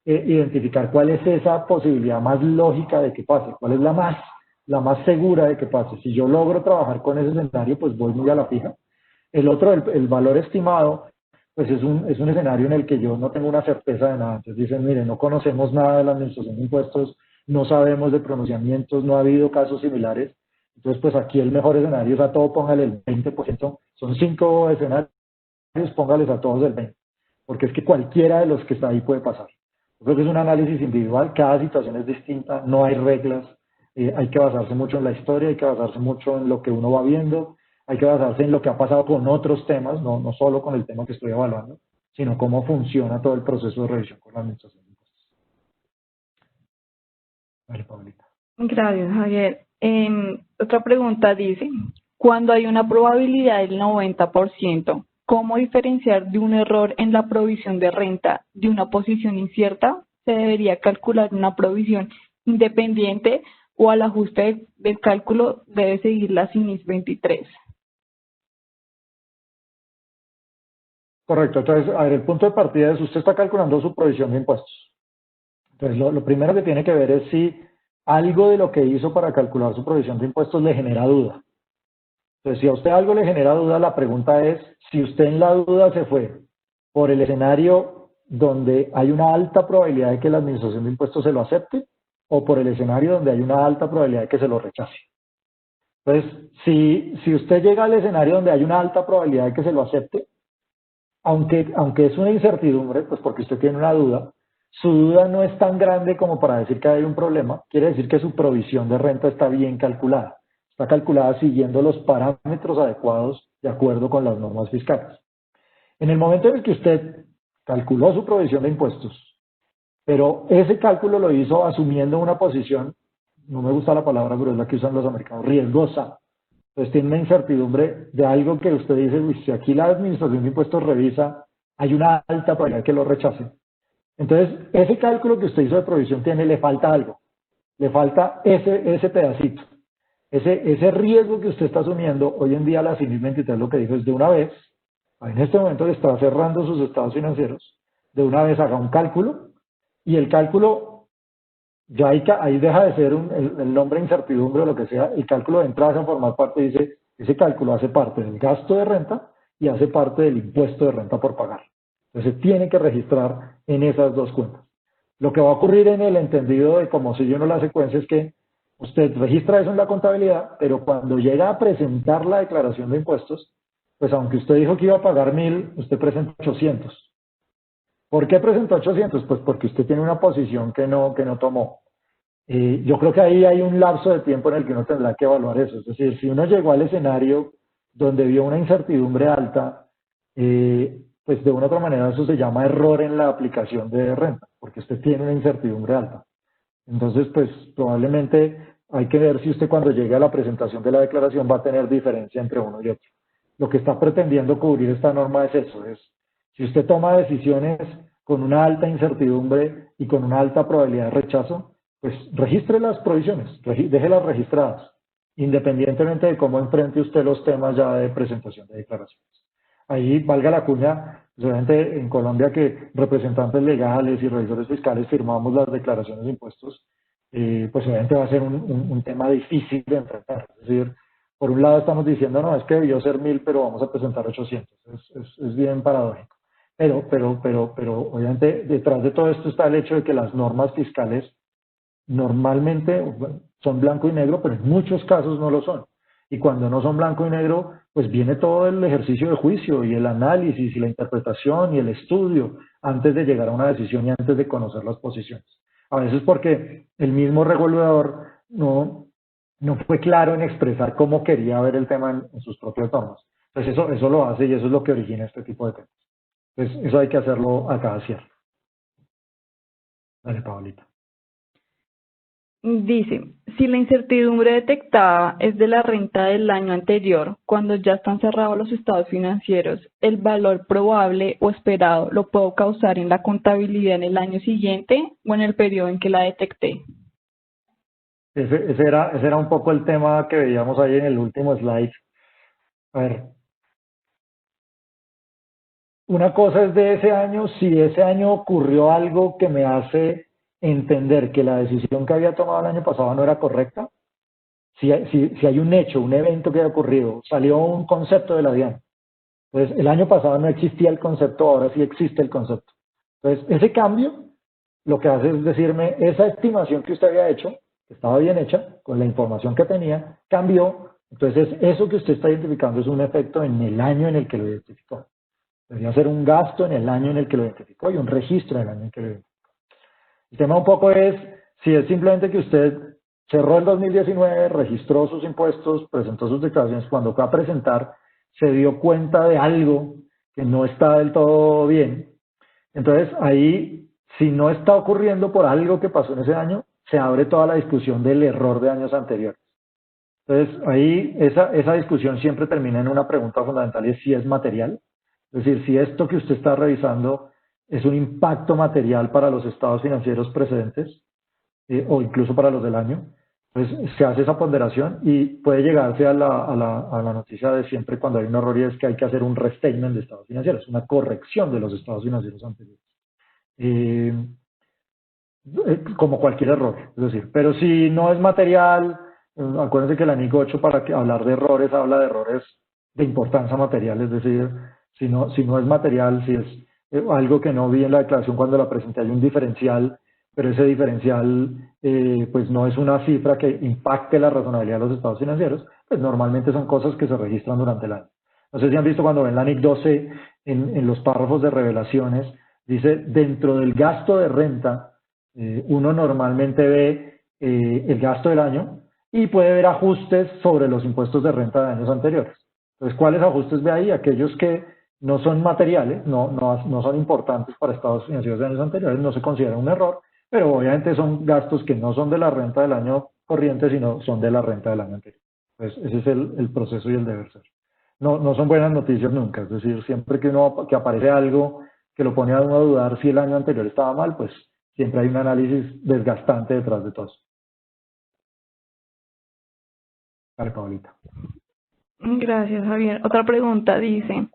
identificar cuál es esa posibilidad más lógica de que pase, cuál es la más segura de que pase. Si yo logro trabajar con ese escenario, pues voy muy a la fija. El otro, el valor estimado, pues es un escenario en el que yo no tengo una certeza de nada. Entonces dicen, mire, no conocemos nada de la administración de impuestos, no sabemos de pronunciamientos, no ha habido casos similares. Entonces, pues aquí el mejor escenario es a todo póngale el 20%. Son 5 escenarios, póngales a todos el 20%. Porque es que cualquiera de los que está ahí puede pasar. Yo creo que es un análisis individual, cada situación es distinta, no hay reglas, hay que basarse mucho en la historia, hay que basarse mucho en lo que uno va viendo, hay que basarse en lo que ha pasado con otros temas, no solo con el tema que estoy evaluando, sino cómo funciona todo el proceso de revisión con la administración de impuestos. Vale, Paulita. Gracias, Javier. Otra pregunta dice, cuando hay una probabilidad del 90%, ¿cómo diferenciar de un error en la provisión de renta de una posición incierta? ¿Se debería calcular una provisión independiente o al ajuste del cálculo debe seguir la CINIS 23? Correcto. Entonces, a ver, el punto de partida es usted está calculando su provisión de impuestos. Entonces, lo primero que tiene que ver es si algo de lo que hizo para calcular su provisión de impuestos le genera duda. Entonces, si a usted algo le genera duda, la pregunta es si usted en la duda se fue por el escenario donde hay una alta probabilidad de que la administración de impuestos se lo acepte o por el escenario donde hay una alta probabilidad de que se lo rechace. Entonces, si usted llega al escenario donde hay una alta probabilidad de que se lo acepte, aunque es una incertidumbre, pues porque usted tiene una duda, su duda no es tan grande como para decir que hay un problema, quiere decir que su provisión de renta está bien calculada. Está calculada siguiendo los parámetros adecuados de acuerdo con las normas fiscales. En el momento en el que usted calculó su provisión de impuestos, pero ese cálculo lo hizo asumiendo una posición, no me gusta la palabra, pero es la que usan los americanos, riesgosa. Entonces tiene una incertidumbre de algo que usted dice, uy, si aquí la administración de impuestos revisa, hay una alta probabilidad que lo rechace. Entonces, ese cálculo que usted hizo de provisión le falta algo, le falta ese pedacito. Ese riesgo que usted está asumiendo, hoy en día la CINIS 23 lo que dijo es de una vez, en este momento le está cerrando sus estados financieros, de una vez haga un cálculo y el cálculo ya ahí deja de ser el nombre incertidumbre o lo que sea, el cálculo de entrada a formar parte dice, ese cálculo hace parte del gasto de renta y hace parte del impuesto de renta por pagar. Entonces se tiene que registrar en esas dos cuentas. Lo que va a ocurrir en el entendido de cómo si yo no la secuencia es que usted registra eso en la contabilidad, pero cuando llega a presentar la declaración de impuestos, pues aunque usted dijo que iba a pagar 1.000, usted presenta 800. ¿Por qué presentó 800? Pues porque usted tiene una posición que no tomó. Yo creo que ahí hay un lapso de tiempo en el que uno tendrá que evaluar eso. Es decir, si uno llegó al escenario donde vio una incertidumbre alta, pues de una u otra manera eso se llama error en la aplicación de renta, porque usted tiene una incertidumbre alta. Entonces, pues probablemente hay que ver si usted cuando llegue a la presentación de la declaración va a tener diferencia entre uno y otro. Lo que está pretendiendo cubrir esta norma es eso, es si usted toma decisiones con una alta incertidumbre y con una alta probabilidad de rechazo, pues registre las provisiones, déjelas registradas, independientemente de cómo enfrente usted los temas ya de presentación de declaraciones. Ahí valga la cuña, pues, obviamente en Colombia que representantes legales y revisores fiscales firmamos las declaraciones de impuestos, pues obviamente va a ser un tema difícil de enfrentar. Es decir, por un lado estamos diciendo, no, es que debió ser 1000, pero vamos a presentar 800. Es bien paradójico. Pero obviamente detrás de todo esto está el hecho de que las normas fiscales normalmente bueno, son blanco y negro, pero en muchos casos no lo son. Y cuando no son blanco y negro, pues viene todo el ejercicio de juicio y el análisis y la interpretación y el estudio antes de llegar a una decisión y antes de conocer las posiciones. A veces porque el mismo regulador no fue claro en expresar cómo quería ver el tema en sus propias normas. Entonces eso lo hace y eso es lo que origina este tipo de temas. Entonces eso hay que hacerlo a cada cierre. Dale, Paolita. Dice, si la incertidumbre detectada es de la renta del año anterior, cuando ya están cerrados los estados financieros, ¿el valor probable o esperado lo puedo causar en la contabilidad en el año siguiente o en el periodo en que la detecté? Ese era un poco el tema que veíamos ahí en el último slide. A ver, una cosa es de ese año, si ese año ocurrió algo que me hace entender que la decisión que había tomado el año pasado no era correcta, si hay un hecho, un evento que haya ocurrido, salió un concepto de la DIAN. Entonces, el año pasado no existía el concepto, ahora sí existe el concepto. Entonces, ese cambio lo que hace es decirme, esa estimación que usted había hecho, que estaba bien hecha, con la información que tenía, cambió. Entonces, eso que usted está identificando es un efecto en el año en el que lo identificó. Debería ser un gasto en el año en el que lo identificó y un registro en el año en que lo identificó. El tema un poco es si es simplemente que usted cerró el 2019, registró sus impuestos, presentó sus declaraciones, cuando fue a presentar se dio cuenta de algo que no está del todo bien. Entonces ahí, si no está ocurriendo por algo que pasó en ese año, se abre toda la discusión del error de años anteriores. Entonces ahí esa discusión siempre termina en una pregunta fundamental y es si es material. Es decir, si esto que usted está revisando es un impacto material para los estados financieros precedentes o incluso para los del año, pues se hace esa ponderación y puede llegarse a la noticia de siempre cuando hay un error y es que hay que hacer un restatement de estados financieros, una corrección de los estados financieros anteriores. Como cualquier error, es decir, pero si no es material, acuérdense que la NIC 8 para hablar de errores habla de errores de importancia material, es decir, si no es material, si es algo que no vi en la declaración cuando la presenté, hay un diferencial, pero ese diferencial pues no es una cifra que impacte la razonabilidad de los estados financieros, pues normalmente son cosas que se registran durante el año. No sé si han visto cuando ven la NIC 12 en los párrafos de revelaciones, dice dentro del gasto de renta, uno normalmente ve el gasto del año y puede ver ajustes sobre los impuestos de renta de años anteriores. Entonces, ¿cuáles ajustes ve ahí? Aquellos que no son materiales, no son importantes para estados financieros de años anteriores, no se considera un error, pero obviamente son gastos que no son de la renta del año corriente, sino son de la renta del año anterior. Entonces, ese es el proceso y el deber ser. No son buenas noticias nunca, es decir, siempre que aparece algo que lo pone a uno a dudar si el año anterior estaba mal, pues siempre hay un análisis desgastante detrás de todo eso. Vale, Paulita. Gracias, Javier. Otra pregunta dice,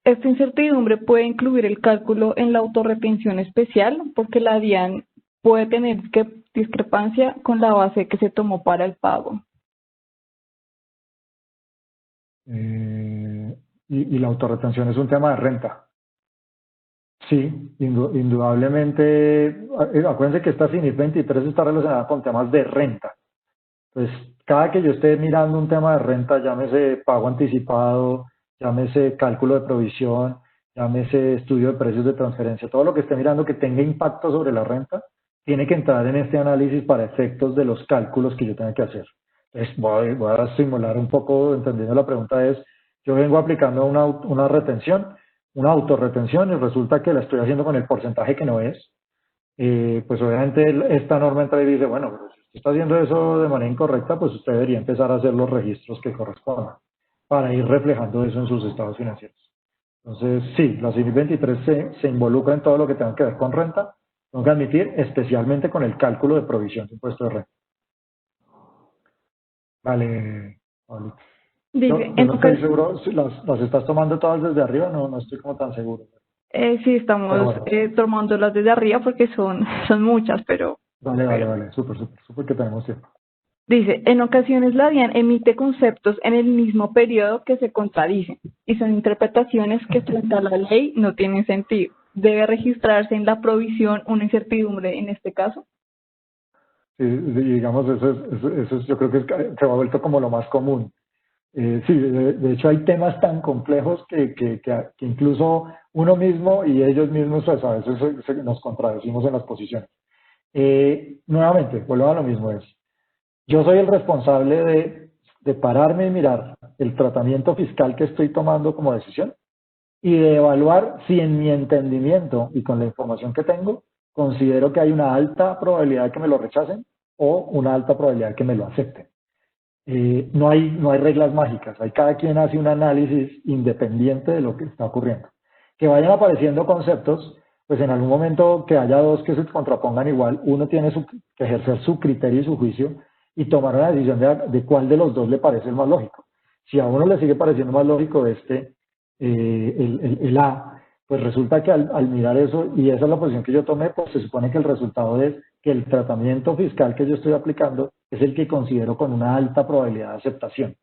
¿esta incertidumbre puede incluir el cálculo en la autorretención especial? Porque la DIAN puede tener discrepancia con la base que se tomó para el pago. Y la autorretención es un tema de renta. Sí, indudablemente. Acuérdense que esta CINIP 23 está relacionada con temas de renta. Entonces, cada que yo esté mirando un tema de renta, llámese pago anticipado, llámese cálculo de provisión, llámese estudio de precios de transferencia, todo lo que esté mirando que tenga impacto sobre la renta, tiene que entrar en este análisis para efectos de los cálculos que yo tenga que hacer. Entonces, voy a simular un poco, entendiendo la pregunta es, yo vengo aplicando una retención, una autorretención, y resulta que la estoy haciendo con el porcentaje que no es. Pues obviamente esta norma entra y dice, bueno, pero si usted está haciendo eso de manera incorrecta, pues usted debería empezar a hacer los registros que correspondan para ir reflejando eso en sus estados financieros. Entonces, sí, la CIMIC 23 se involucra en todo lo que tenga que ver con renta, tengo que admitir, especialmente con el cálculo de provisión de impuesto de renta. Vale, Pablito. Dice, Yo no estoy seguro, si las estás tomando todas desde arriba, no estoy como tan seguro. sí, estamos Bueno. tomándolas desde arriba porque son muchas, pero... Vale, súper que tenemos tiempo. Dice, en ocasiones la DIAN emite conceptos en el mismo periodo que se contradicen y son interpretaciones que frente a la ley no tienen sentido. ¿Debe registrarse en la provisión una incertidumbre en este caso? Sí, digamos, eso yo creo que se ha vuelto como lo más común. Sí, de hecho hay temas tan complejos que incluso uno mismo y ellos mismos pues, a veces nos contradecimos en las posiciones. Nuevamente, vuelvo a lo mismo, yo soy el responsable de pararme y mirar el tratamiento fiscal que estoy tomando como decisión y de evaluar si en mi entendimiento y con la información que tengo, considero que hay una alta probabilidad de que me lo rechacen o una alta probabilidad de que me lo acepten. No hay reglas mágicas, cada quien hace un análisis independiente de lo que está ocurriendo. Que vayan apareciendo conceptos, pues en algún momento que haya dos que se contrapongan igual, uno tiene que ejercer su criterio y su juicio y tomar una decisión de cuál de los dos le parece el más lógico. Si a uno le sigue pareciendo más lógico el A, pues resulta que al mirar eso, y esa es la posición que yo tomé, pues se supone que el resultado es que el tratamiento fiscal que yo estoy aplicando es el que considero con una alta probabilidad de aceptación.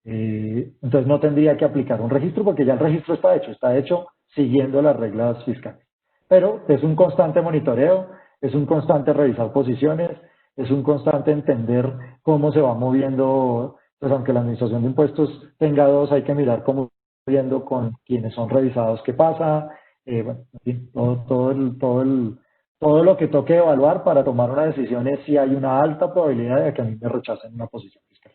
Entonces no tendría que aplicar un registro porque ya el registro está hecho siguiendo las reglas fiscales. Pero es un constante monitoreo, es un constante revisar posiciones, es un constante entender cómo se va moviendo, pues aunque la administración de impuestos tenga dos, hay que mirar cómo viendo con quienes son revisados qué pasa, bueno, en fin, todo lo que toque evaluar para tomar una decisión es si hay una alta probabilidad de que a mí me rechacen una posición fiscal.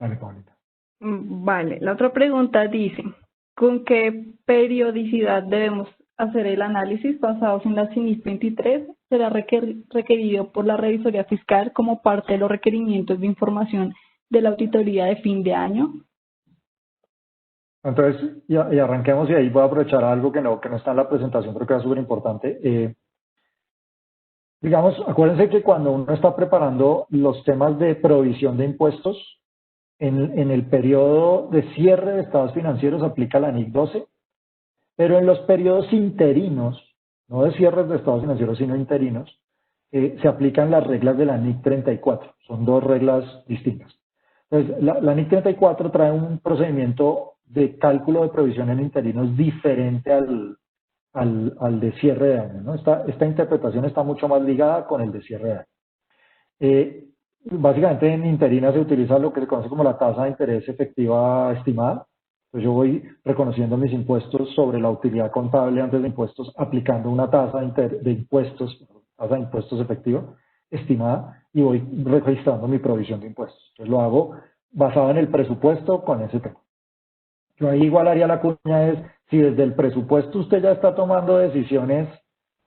Vale, Paulita. Vale, la otra pregunta dice, ¿con qué periodicidad debemos hacer el análisis basados en la CIMIC 23? ¿Será requerido por la revisoría fiscal como parte de los requerimientos de información de la auditoría de fin de año? Entonces, y arranquemos y ahí voy a aprovechar algo que no está en la presentación, pero que es súper importante. Digamos, acuérdense que cuando uno está preparando los temas de provisión de impuestos, en el periodo de cierre de estados financieros aplica la NIC 12, pero en los periodos interinos, no de cierres de estados financieros, sino interinos, se aplican las reglas de la NIC 34. Son dos reglas distintas. Entonces, la NIC 34 trae un procedimiento de cálculo de provisión en interinos diferente al de cierre de año, ¿no? Esta interpretación está mucho más ligada con el de cierre de año. Básicamente en interina se utiliza lo que se conoce como la tasa de interés efectiva estimada. Pues yo voy reconociendo mis impuestos sobre la utilidad contable antes de impuestos, aplicando una tasa de impuestos efectiva estimada y voy registrando mi provisión de impuestos. Entonces lo hago basado en el presupuesto con ese tema. Yo ahí igual haría la cuña es, si desde el presupuesto usted ya está tomando decisiones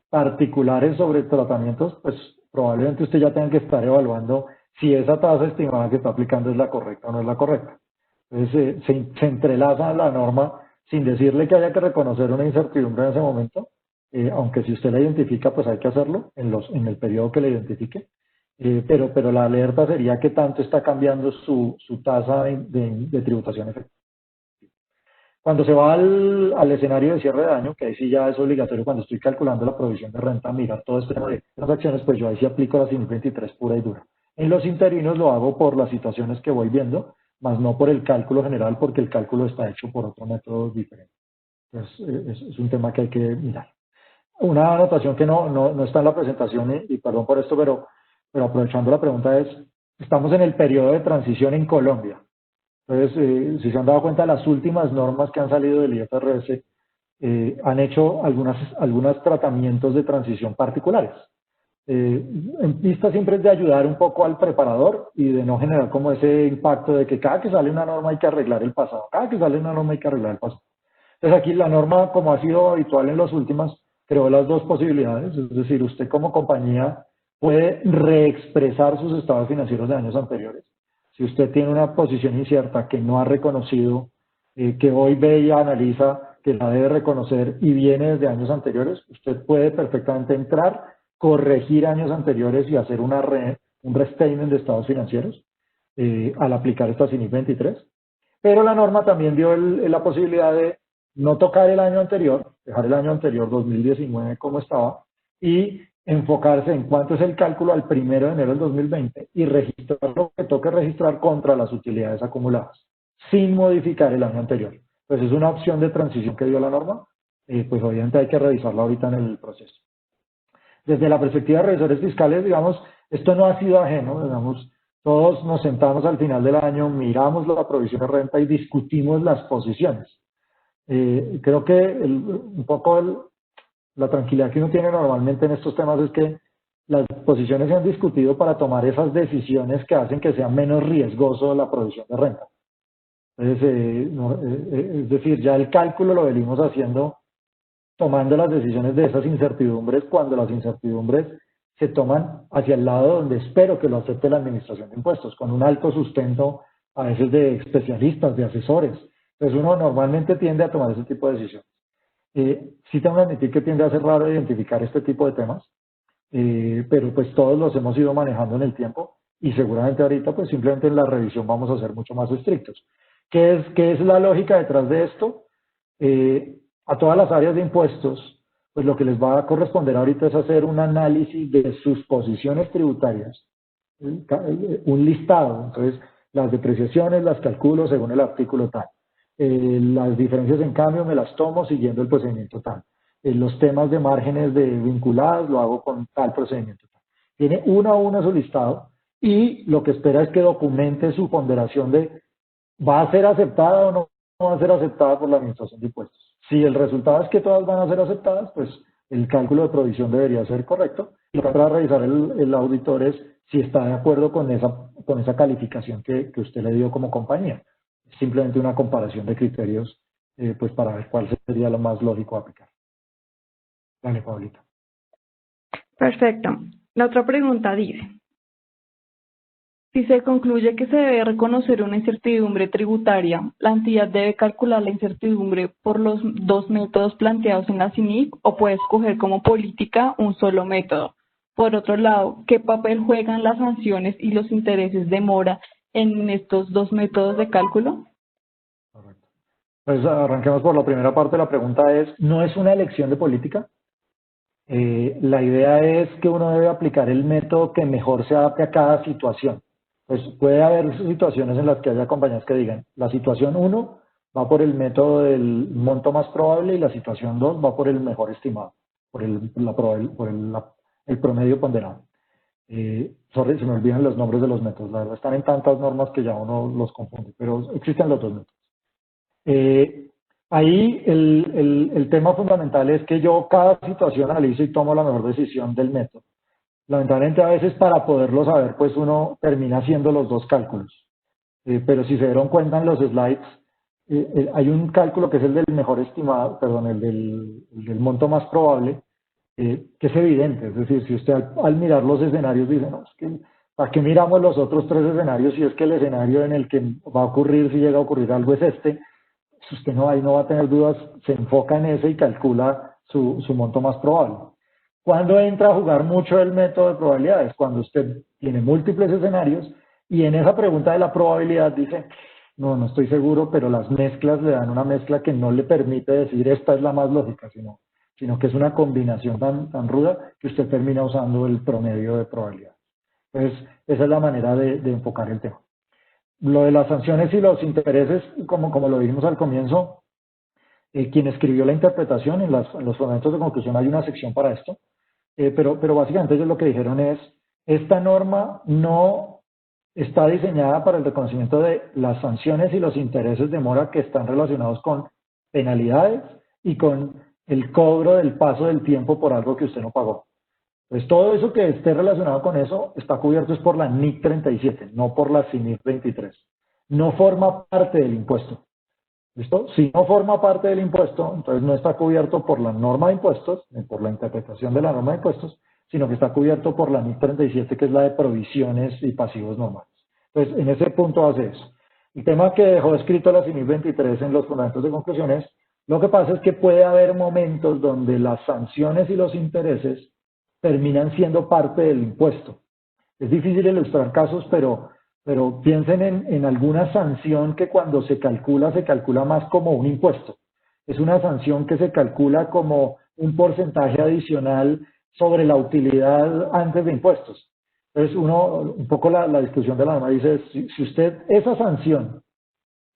particulares sobre tratamientos, pues probablemente usted ya tenga que estar evaluando si esa tasa estimada que está aplicando es la correcta o no es la correcta. Entonces se entrelaza la norma sin decirle que haya que reconocer una incertidumbre en ese momento, aunque si usted la identifica, pues hay que hacerlo en el periodo que la identifique. Pero la alerta sería que tanto está cambiando su tasa de tributación efectiva. Cuando se va al escenario de cierre de año, que ahí sí ya es obligatorio cuando estoy calculando la provisión de renta, mirar todo este tema de transacciones, pues yo ahí sí aplico la CIMIC 23 pura y dura. En los interinos lo hago por las situaciones que voy viendo, más no por el cálculo general, porque el cálculo está hecho por otro método diferente. Entonces, es un tema que hay que mirar. Una anotación que no está en la presentación, y perdón por esto, pero aprovechando la pregunta es, estamos en el periodo de transición en Colombia. Entonces, si se han dado cuenta, las últimas normas que han salido del IFRS han hecho algunos tratamientos de transición particulares. En vista siempre es de ayudar un poco al preparador y de no generar como ese impacto de que cada que sale una norma hay que arreglar el pasado, cada que sale una norma hay que arreglar el pasado. Entonces aquí la norma, como ha sido habitual en las últimas, creó las dos posibilidades, es decir, usted como compañía puede reexpresar sus estados financieros de años anteriores. Si usted tiene una posición incierta que no ha reconocido, que hoy ve y analiza, que la debe reconocer y viene desde años anteriores, usted puede perfectamente entrar, corregir años anteriores y hacer un restatement de estados financieros al aplicar esta CINIC 23. Pero la norma también dio la posibilidad de no tocar el año anterior, dejar el año anterior 2019 como estaba y enfocarse en cuánto es el cálculo al 1 de enero del 2020 y registrar lo que toque registrar contra las utilidades acumuladas, sin modificar el año anterior. Pues es una opción de transición que dio la norma, pues obviamente hay que revisarla ahorita en el proceso. Desde la perspectiva de revisores fiscales, digamos, esto no ha sido ajeno, digamos, todos nos sentamos al final del año, miramos la provisión de renta y discutimos las posiciones. Creo que un poco la tranquilidad que uno tiene normalmente en estos temas es que las posiciones se han discutido para tomar esas decisiones que hacen que sea menos riesgoso la provisión de renta. Entonces, es decir, ya el cálculo lo venimos haciendo tomando las decisiones de esas incertidumbres cuando las incertidumbres se toman hacia el lado donde espero que lo acepte la Administración de Impuestos, con un alto sustento a veces de especialistas, de asesores. Entonces uno normalmente tiende a tomar ese tipo de decisiones. Sí tengo que admitir que tiende a ser raro identificar este tipo de temas, pero pues todos los hemos ido manejando en el tiempo y seguramente ahorita pues simplemente en la revisión vamos a ser mucho más estrictos. ¿Qué es la lógica detrás de esto? A todas las áreas de impuestos, pues lo que les va a corresponder ahorita es hacer un análisis de sus posiciones tributarias, un listado. Entonces, las depreciaciones las calculo según el artículo tal. Las diferencias en cambio me las tomo siguiendo el procedimiento tal. Los temas de márgenes de vinculadas lo hago con tal procedimiento tal. Tiene uno a uno su listado y lo que espera es que documente su ponderación de ¿va a ser aceptada o no va a ser aceptada por la Administración de Impuestos? Si el resultado es que todas van a ser aceptadas, pues el cálculo de provisión debería ser correcto. Y lo que va a revisar el auditor es si está de acuerdo con esa calificación que usted le dio como compañía. Simplemente una comparación de criterios pues para ver cuál sería lo más lógico aplicar. Dale, Paulita. Perfecto. La otra pregunta dice, si se concluye que se debe reconocer una incertidumbre tributaria, la entidad debe calcular la incertidumbre por los dos métodos planteados en la CINIC o puede escoger como política un solo método. Por otro lado, ¿qué papel juegan las sanciones y los intereses de mora en estos dos métodos de cálculo? Correcto. Pues arranquemos por la primera parte. La pregunta es, ¿no es una elección de política? La idea es que uno debe aplicar el método que mejor se adapte a cada situación. Pues puede haber situaciones en las que haya compañías que digan, la situación 1 va por el método del monto más probable y la situación 2 va por el mejor estimado, por el promedio ponderado. Se me olvidan los nombres de los métodos, la verdad están en tantas normas que ya uno los confunde, pero existen los dos métodos. Ahí el tema fundamental es que yo cada situación analizo y tomo la mejor decisión del método. Lamentablemente a veces para poderlo saber, pues uno termina haciendo los dos cálculos. Pero si se dieron cuenta en los slides, hay un cálculo que es el del mejor estimado, perdón, el del monto más probable, que es evidente. Es decir, si usted al mirar los escenarios dice, no, es que ¿para qué miramos los otros tres escenarios si es que el escenario en el que va a ocurrir, si llega a ocurrir algo, es este? Si usted no va a tener dudas, se enfoca en ese y calcula su monto más probable. ¿Cuándo entra a jugar mucho el método de probabilidades? Cuando usted tiene múltiples escenarios y en esa pregunta de la probabilidad dice, no estoy seguro, pero las mezclas le dan una mezcla que no le permite decir esta es la más lógica, sino que es una combinación tan ruda que usted termina usando el promedio de probabilidad. Entonces, esa es la manera de enfocar el tema. Lo de las sanciones y los intereses, como lo dijimos al comienzo, quien escribió la interpretación en los fundamentos de conclusión hay una sección para esto, pero básicamente ellos lo que dijeron es, esta norma no está diseñada para el reconocimiento de las sanciones y los intereses de mora que están relacionados con penalidades y con el cobro del paso del tiempo por algo que usted no pagó. Pues todo eso que esté relacionado con eso está cubierto es por la NIC 37, no por la CINIC 23. No forma parte del impuesto. ¿Listo? Si no forma parte del impuesto, entonces no está cubierto por la norma de impuestos, ni por la interpretación de la norma de impuestos, sino que está cubierto por la NIC 37, que es la de provisiones y pasivos normales. Entonces, en ese punto hace eso. El tema que dejó escrito la CINIC 23 en los fundamentos de conclusiones, lo que pasa es que puede haber momentos donde las sanciones y los intereses terminan siendo parte del impuesto. Es difícil ilustrar casos, pero piensen en alguna sanción que cuando se calcula más como un impuesto. Es una sanción que se calcula como un porcentaje adicional sobre la utilidad antes de impuestos. Entonces, un poco la discusión de la norma dice, si usted esa sanción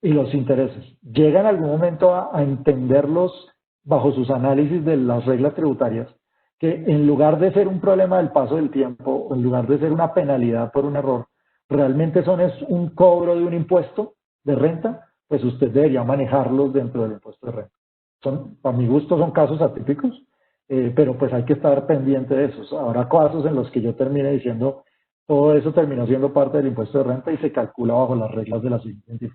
y los intereses llegan en algún momento a entenderlos bajo sus análisis de las reglas tributarias, que en lugar de ser un problema del paso del tiempo, o en lugar de ser una penalidad por un error, realmente es un cobro de un impuesto de renta, pues usted debería manejarlos dentro del impuesto de renta. A mi gusto son casos atípicos, pero pues hay que estar pendiente de esos. Habrá casos en los que yo termine diciendo, todo eso terminó siendo parte del impuesto de renta y se calcula bajo las reglas de la siguiente.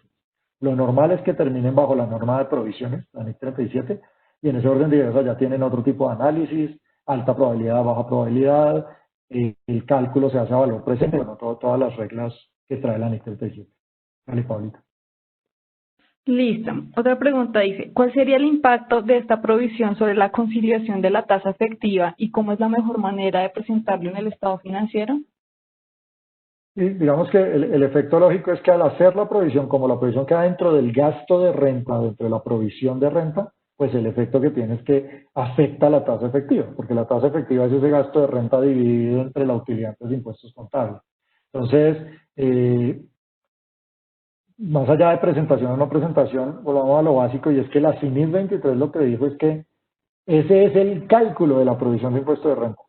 Lo normal es que terminen bajo la norma de provisiones, la NIC 37, y en ese orden de ideas ya tienen otro tipo de análisis, alta probabilidad, baja probabilidad, el cálculo se hace a valor presente, bueno, todas las reglas que trae la NIC 37. Vale, Paulita. Listo. Otra pregunta dice, ¿cuál sería el impacto de esta provisión sobre la conciliación de la tasa efectiva y cómo es la mejor manera de presentarlo en el estado financiero? Y digamos que el efecto lógico es que al hacer la provisión, como la provisión queda dentro del gasto de renta, dentro de la provisión de renta, pues el efecto que tiene es que afecta la tasa efectiva, porque la tasa efectiva es ese gasto de renta dividido entre la utilidad de impuestos contables. Entonces, más allá de presentación o no presentación, volvamos a lo básico, y es que la CINIC 23 lo que dijo es que ese es el cálculo de la provisión de impuesto de renta.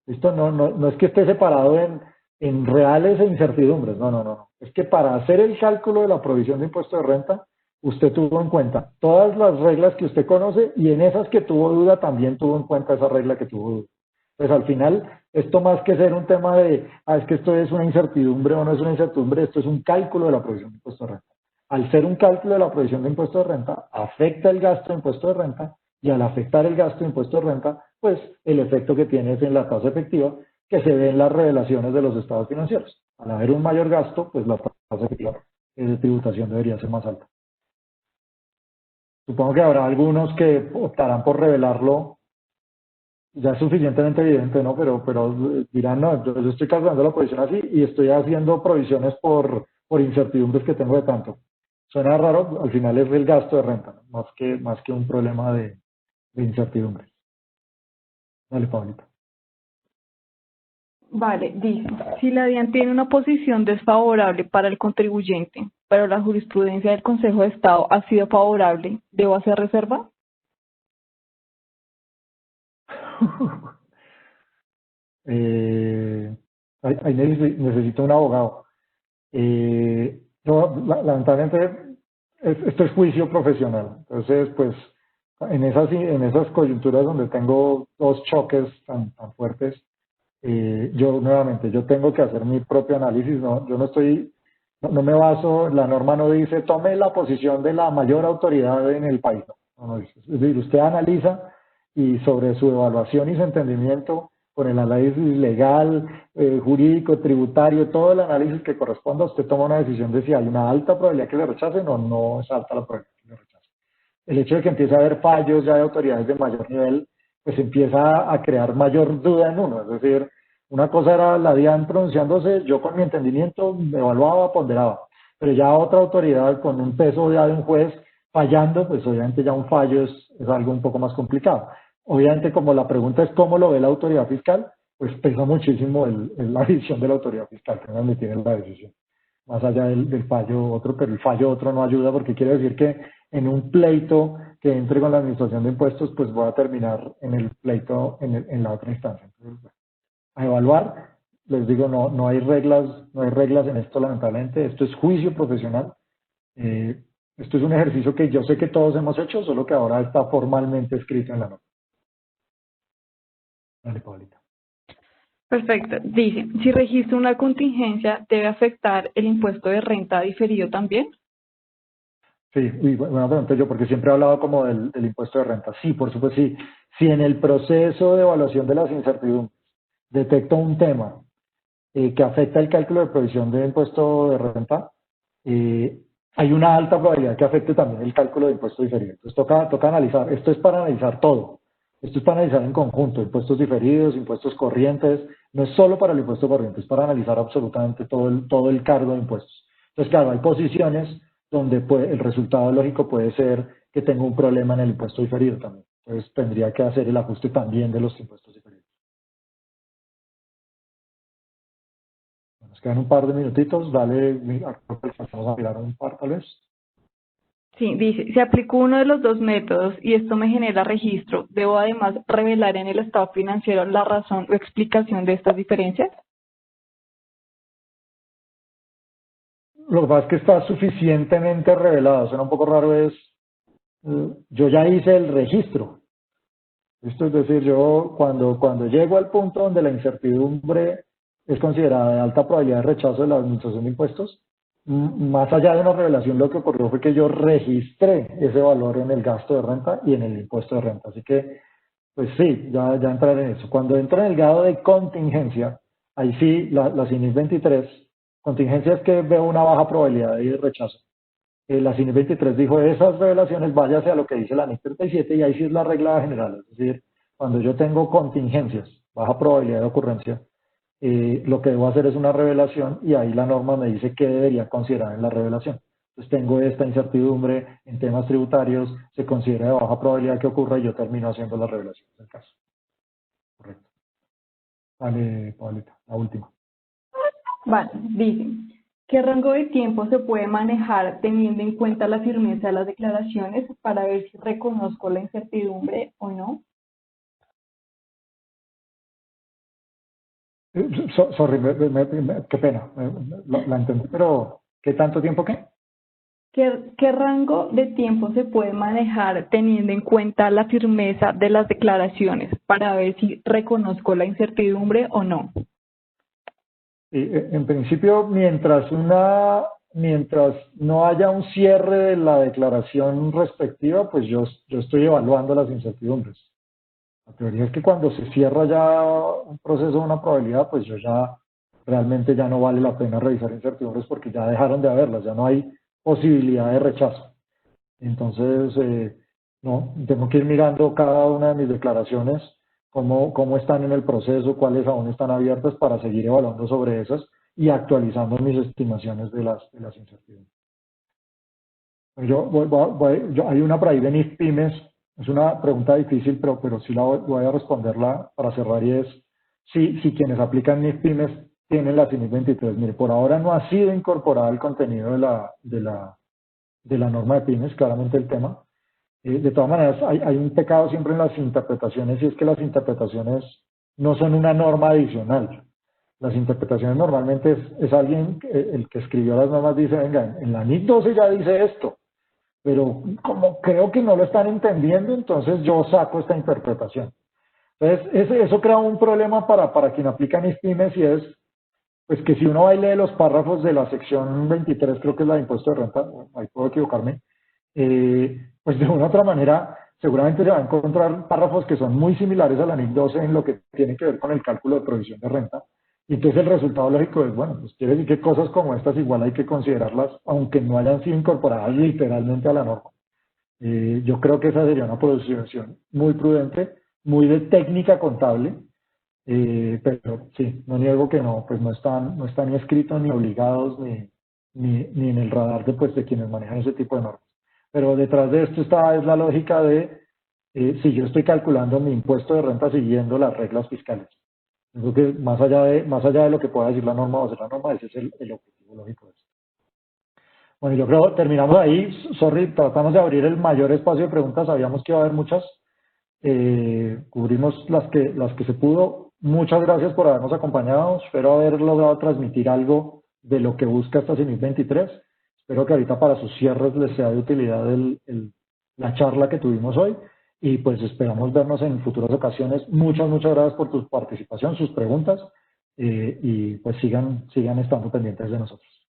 ¿Listo? No es que esté separado en reales e incertidumbres, no. Es que para hacer el cálculo de la provisión de impuesto de renta, usted tuvo en cuenta todas las reglas que usted conoce y en esas que tuvo duda también tuvo en cuenta esa regla que tuvo duda. Pues al final, esto más que ser un tema de, es que esto es una incertidumbre o no es una incertidumbre, esto es un cálculo de la provisión de impuesto de renta. Al ser un cálculo de la provisión de impuesto de renta, afecta el gasto de impuesto de renta y al afectar el gasto de impuesto de renta, pues el efecto que tiene es en la tasa efectiva que se ve en las revelaciones de los estados financieros. Al haber un mayor gasto, pues la tasa efectiva de tributación debería ser más alta. Supongo que habrá algunos que optarán por revelarlo, ya es suficientemente evidente, ¿no? Pero dirán, no, yo estoy calculando la provisión así y estoy haciendo provisiones por incertidumbres que tengo de tanto. Suena raro, al final es el gasto de renta, ¿no? más que un problema de incertidumbre. Dale, Pablito. Vale, dice, si la DIAN tiene una posición desfavorable para el contribuyente, pero la jurisprudencia del Consejo de Estado ha sido favorable, ¿debo hacer reserva? Ahí necesito un abogado. No, lamentablemente, esto es juicio profesional. Entonces, pues, en esas coyunturas donde tengo dos choques tan fuertes, yo tengo que hacer mi propio análisis, ¿no? Yo no me baso, la norma no dice, tome la posición de la mayor autoridad en el país, no dice. Es decir, usted analiza y sobre su evaluación y su entendimiento, con el análisis legal, jurídico, tributario, todo el análisis que corresponda, usted toma una decisión de si hay una alta probabilidad que le rechacen o no es alta la probabilidad que le rechacen. El hecho de que empiece a haber fallos ya de autoridades de mayor nivel, pues empieza a crear mayor duda en uno. Es decir, una cosa era la DIAN pronunciándose, yo con mi entendimiento me evaluaba, ponderaba, pero ya otra autoridad con un peso ya de un juez fallando, pues obviamente ya un fallo es algo un poco más complicado. Obviamente, como la pregunta es cómo lo ve la autoridad fiscal, pues pesa muchísimo la visión de la autoridad fiscal, que es donde tiene la decisión. Más allá del fallo otro, pero el fallo otro no ayuda porque quiere decir que en un pleito que entre con la administración de impuestos, pues voy a terminar en el pleito en la otra instancia. Entonces, a evaluar les digo, no hay reglas en esto, lamentablemente. Esto es juicio profesional. Esto es un ejercicio que yo sé que todos hemos hecho, solo que ahora está formalmente escrito en la norma. Dale, Paulita. Perfecto. Dice, si registro una contingencia, ¿debe afectar el impuesto de renta diferido también? Sí, y buena pregunta yo, porque siempre he hablado como del impuesto de renta. Sí, por supuesto, sí. Si en el proceso de evaluación de las incertidumbres detecto un tema que afecta el cálculo de provisión de impuesto de renta, hay una alta probabilidad que afecte también el cálculo de impuesto diferido. Entonces toca analizar. Esto es para analizar todo. Esto es para analizar en conjunto, impuestos diferidos, impuestos corrientes. No es solo para el impuesto corriente, es para analizar absolutamente todo el cargo de impuestos. Entonces, claro, hay posiciones donde el resultado lógico puede ser que tengo un problema en el impuesto diferido también. Entonces, tendría que hacer el ajuste también de los impuestos diferidos. Nos quedan un par de minutitos, dale, vamos a mirar un par tal vez. Sí, dice, si aplico uno de los dos métodos y esto me genera registro, ¿debo además revelar en el estado financiero la razón o explicación de estas diferencias? Lo que pasa es que está suficientemente revelado, suena un poco raro, yo ya hice el registro. Esto es decir, yo cuando llego al punto donde la incertidumbre es considerada de alta probabilidad de rechazo de la administración de impuestos, más allá de una revelación, lo que ocurrió fue que yo registré ese valor en el gasto de renta y en el impuesto de renta. Así que, pues sí, ya entraré en eso. Cuando entro en el grado de contingencia, ahí sí, la CINIS 23, contingencia es que veo una baja probabilidad de rechazo. La CINIS 23 dijo, esas revelaciones váyase a lo que dice la NIC 37 y ahí sí es la regla general. Es decir, cuando yo tengo contingencias, baja probabilidad de ocurrencia, lo que debo hacer es una revelación y ahí la norma me dice qué debería considerar en la revelación. Entonces tengo esta incertidumbre en temas tributarios, se considera de baja probabilidad que ocurra y yo termino haciendo la revelación del caso. Correcto. Vale, Paulita, la última. Vale, dice, ¿qué rango de tiempo se puede manejar teniendo en cuenta la firmeza de las declaraciones para ver si reconozco la incertidumbre o no? Sorry, qué pena, la entendí, pero ¿qué tanto tiempo qué? ¿Qué rango de tiempo se puede manejar teniendo en cuenta la firmeza de las declaraciones para ver si reconozco la incertidumbre o no? En principio, mientras no haya un cierre de la declaración respectiva, pues yo estoy evaluando las incertidumbres. La teoría es que cuando se cierra ya un proceso, una probabilidad, pues yo ya realmente ya no vale la pena revisar incertidumbres porque ya dejaron de haberlas, ya no hay posibilidad de rechazo. Entonces, no, tengo que ir mirando cada una de mis declaraciones, cómo están en el proceso, cuáles aún están abiertas para seguir evaluando sobre esas y actualizando mis estimaciones de las incertidumbres. Hay una por ahí de NIF Pymes, es una pregunta difícil, pero sí voy a responderla para cerrar y es si quienes aplican NIF Pymes tienen la CINIS 23. Mire, por ahora no ha sido incorporado el contenido de la norma de Pymes, claramente el tema. De todas maneras, hay un pecado siempre en las interpretaciones y es que las interpretaciones no son una norma adicional. Las interpretaciones normalmente es alguien, el que escribió las normas dice, venga, en la NIC 12 ya dice esto, pero como creo que no lo están entendiendo, entonces yo saco esta interpretación. Entonces, eso crea un problema para quien aplica NIF Pymes y es, pues que si uno va y lee los párrafos de la sección 23, creo que es la de impuesto de renta, ahí puedo equivocarme, pues de una u otra manera seguramente se va a encontrar párrafos que son muy similares a la NIC 12 en lo que tiene que ver con el cálculo de provisión de renta. Y entonces el resultado lógico es, bueno, pues quiere decir que cosas como estas igual hay que considerarlas, aunque no hayan sido incorporadas literalmente a la norma. Yo creo que esa sería una posición muy prudente, muy de técnica contable, pero sí, no niego que no, pues no están ni escritos ni obligados ni en el radar de quienes manejan ese tipo de normas. Pero detrás de esto es la lógica de si yo estoy calculando mi impuesto de renta siguiendo las reglas fiscales. Creo que más allá de lo que pueda decir la norma o hacer la norma, ese es el objetivo lógico de esto. Bueno, yo creo terminamos ahí. Sorry, tratamos de abrir el mayor espacio de preguntas. Sabíamos que iba a haber muchas. Cubrimos las que se pudo. muchas gracias por habernos acompañado. Espero haber logrado transmitir algo de lo que busca esta CIMIC 23. Espero que ahorita para sus cierres les sea de utilidad la charla que tuvimos hoy y pues esperamos vernos en futuras ocasiones. Muchas gracias por tu participación, sus preguntas y pues sigan estando pendientes de nosotros.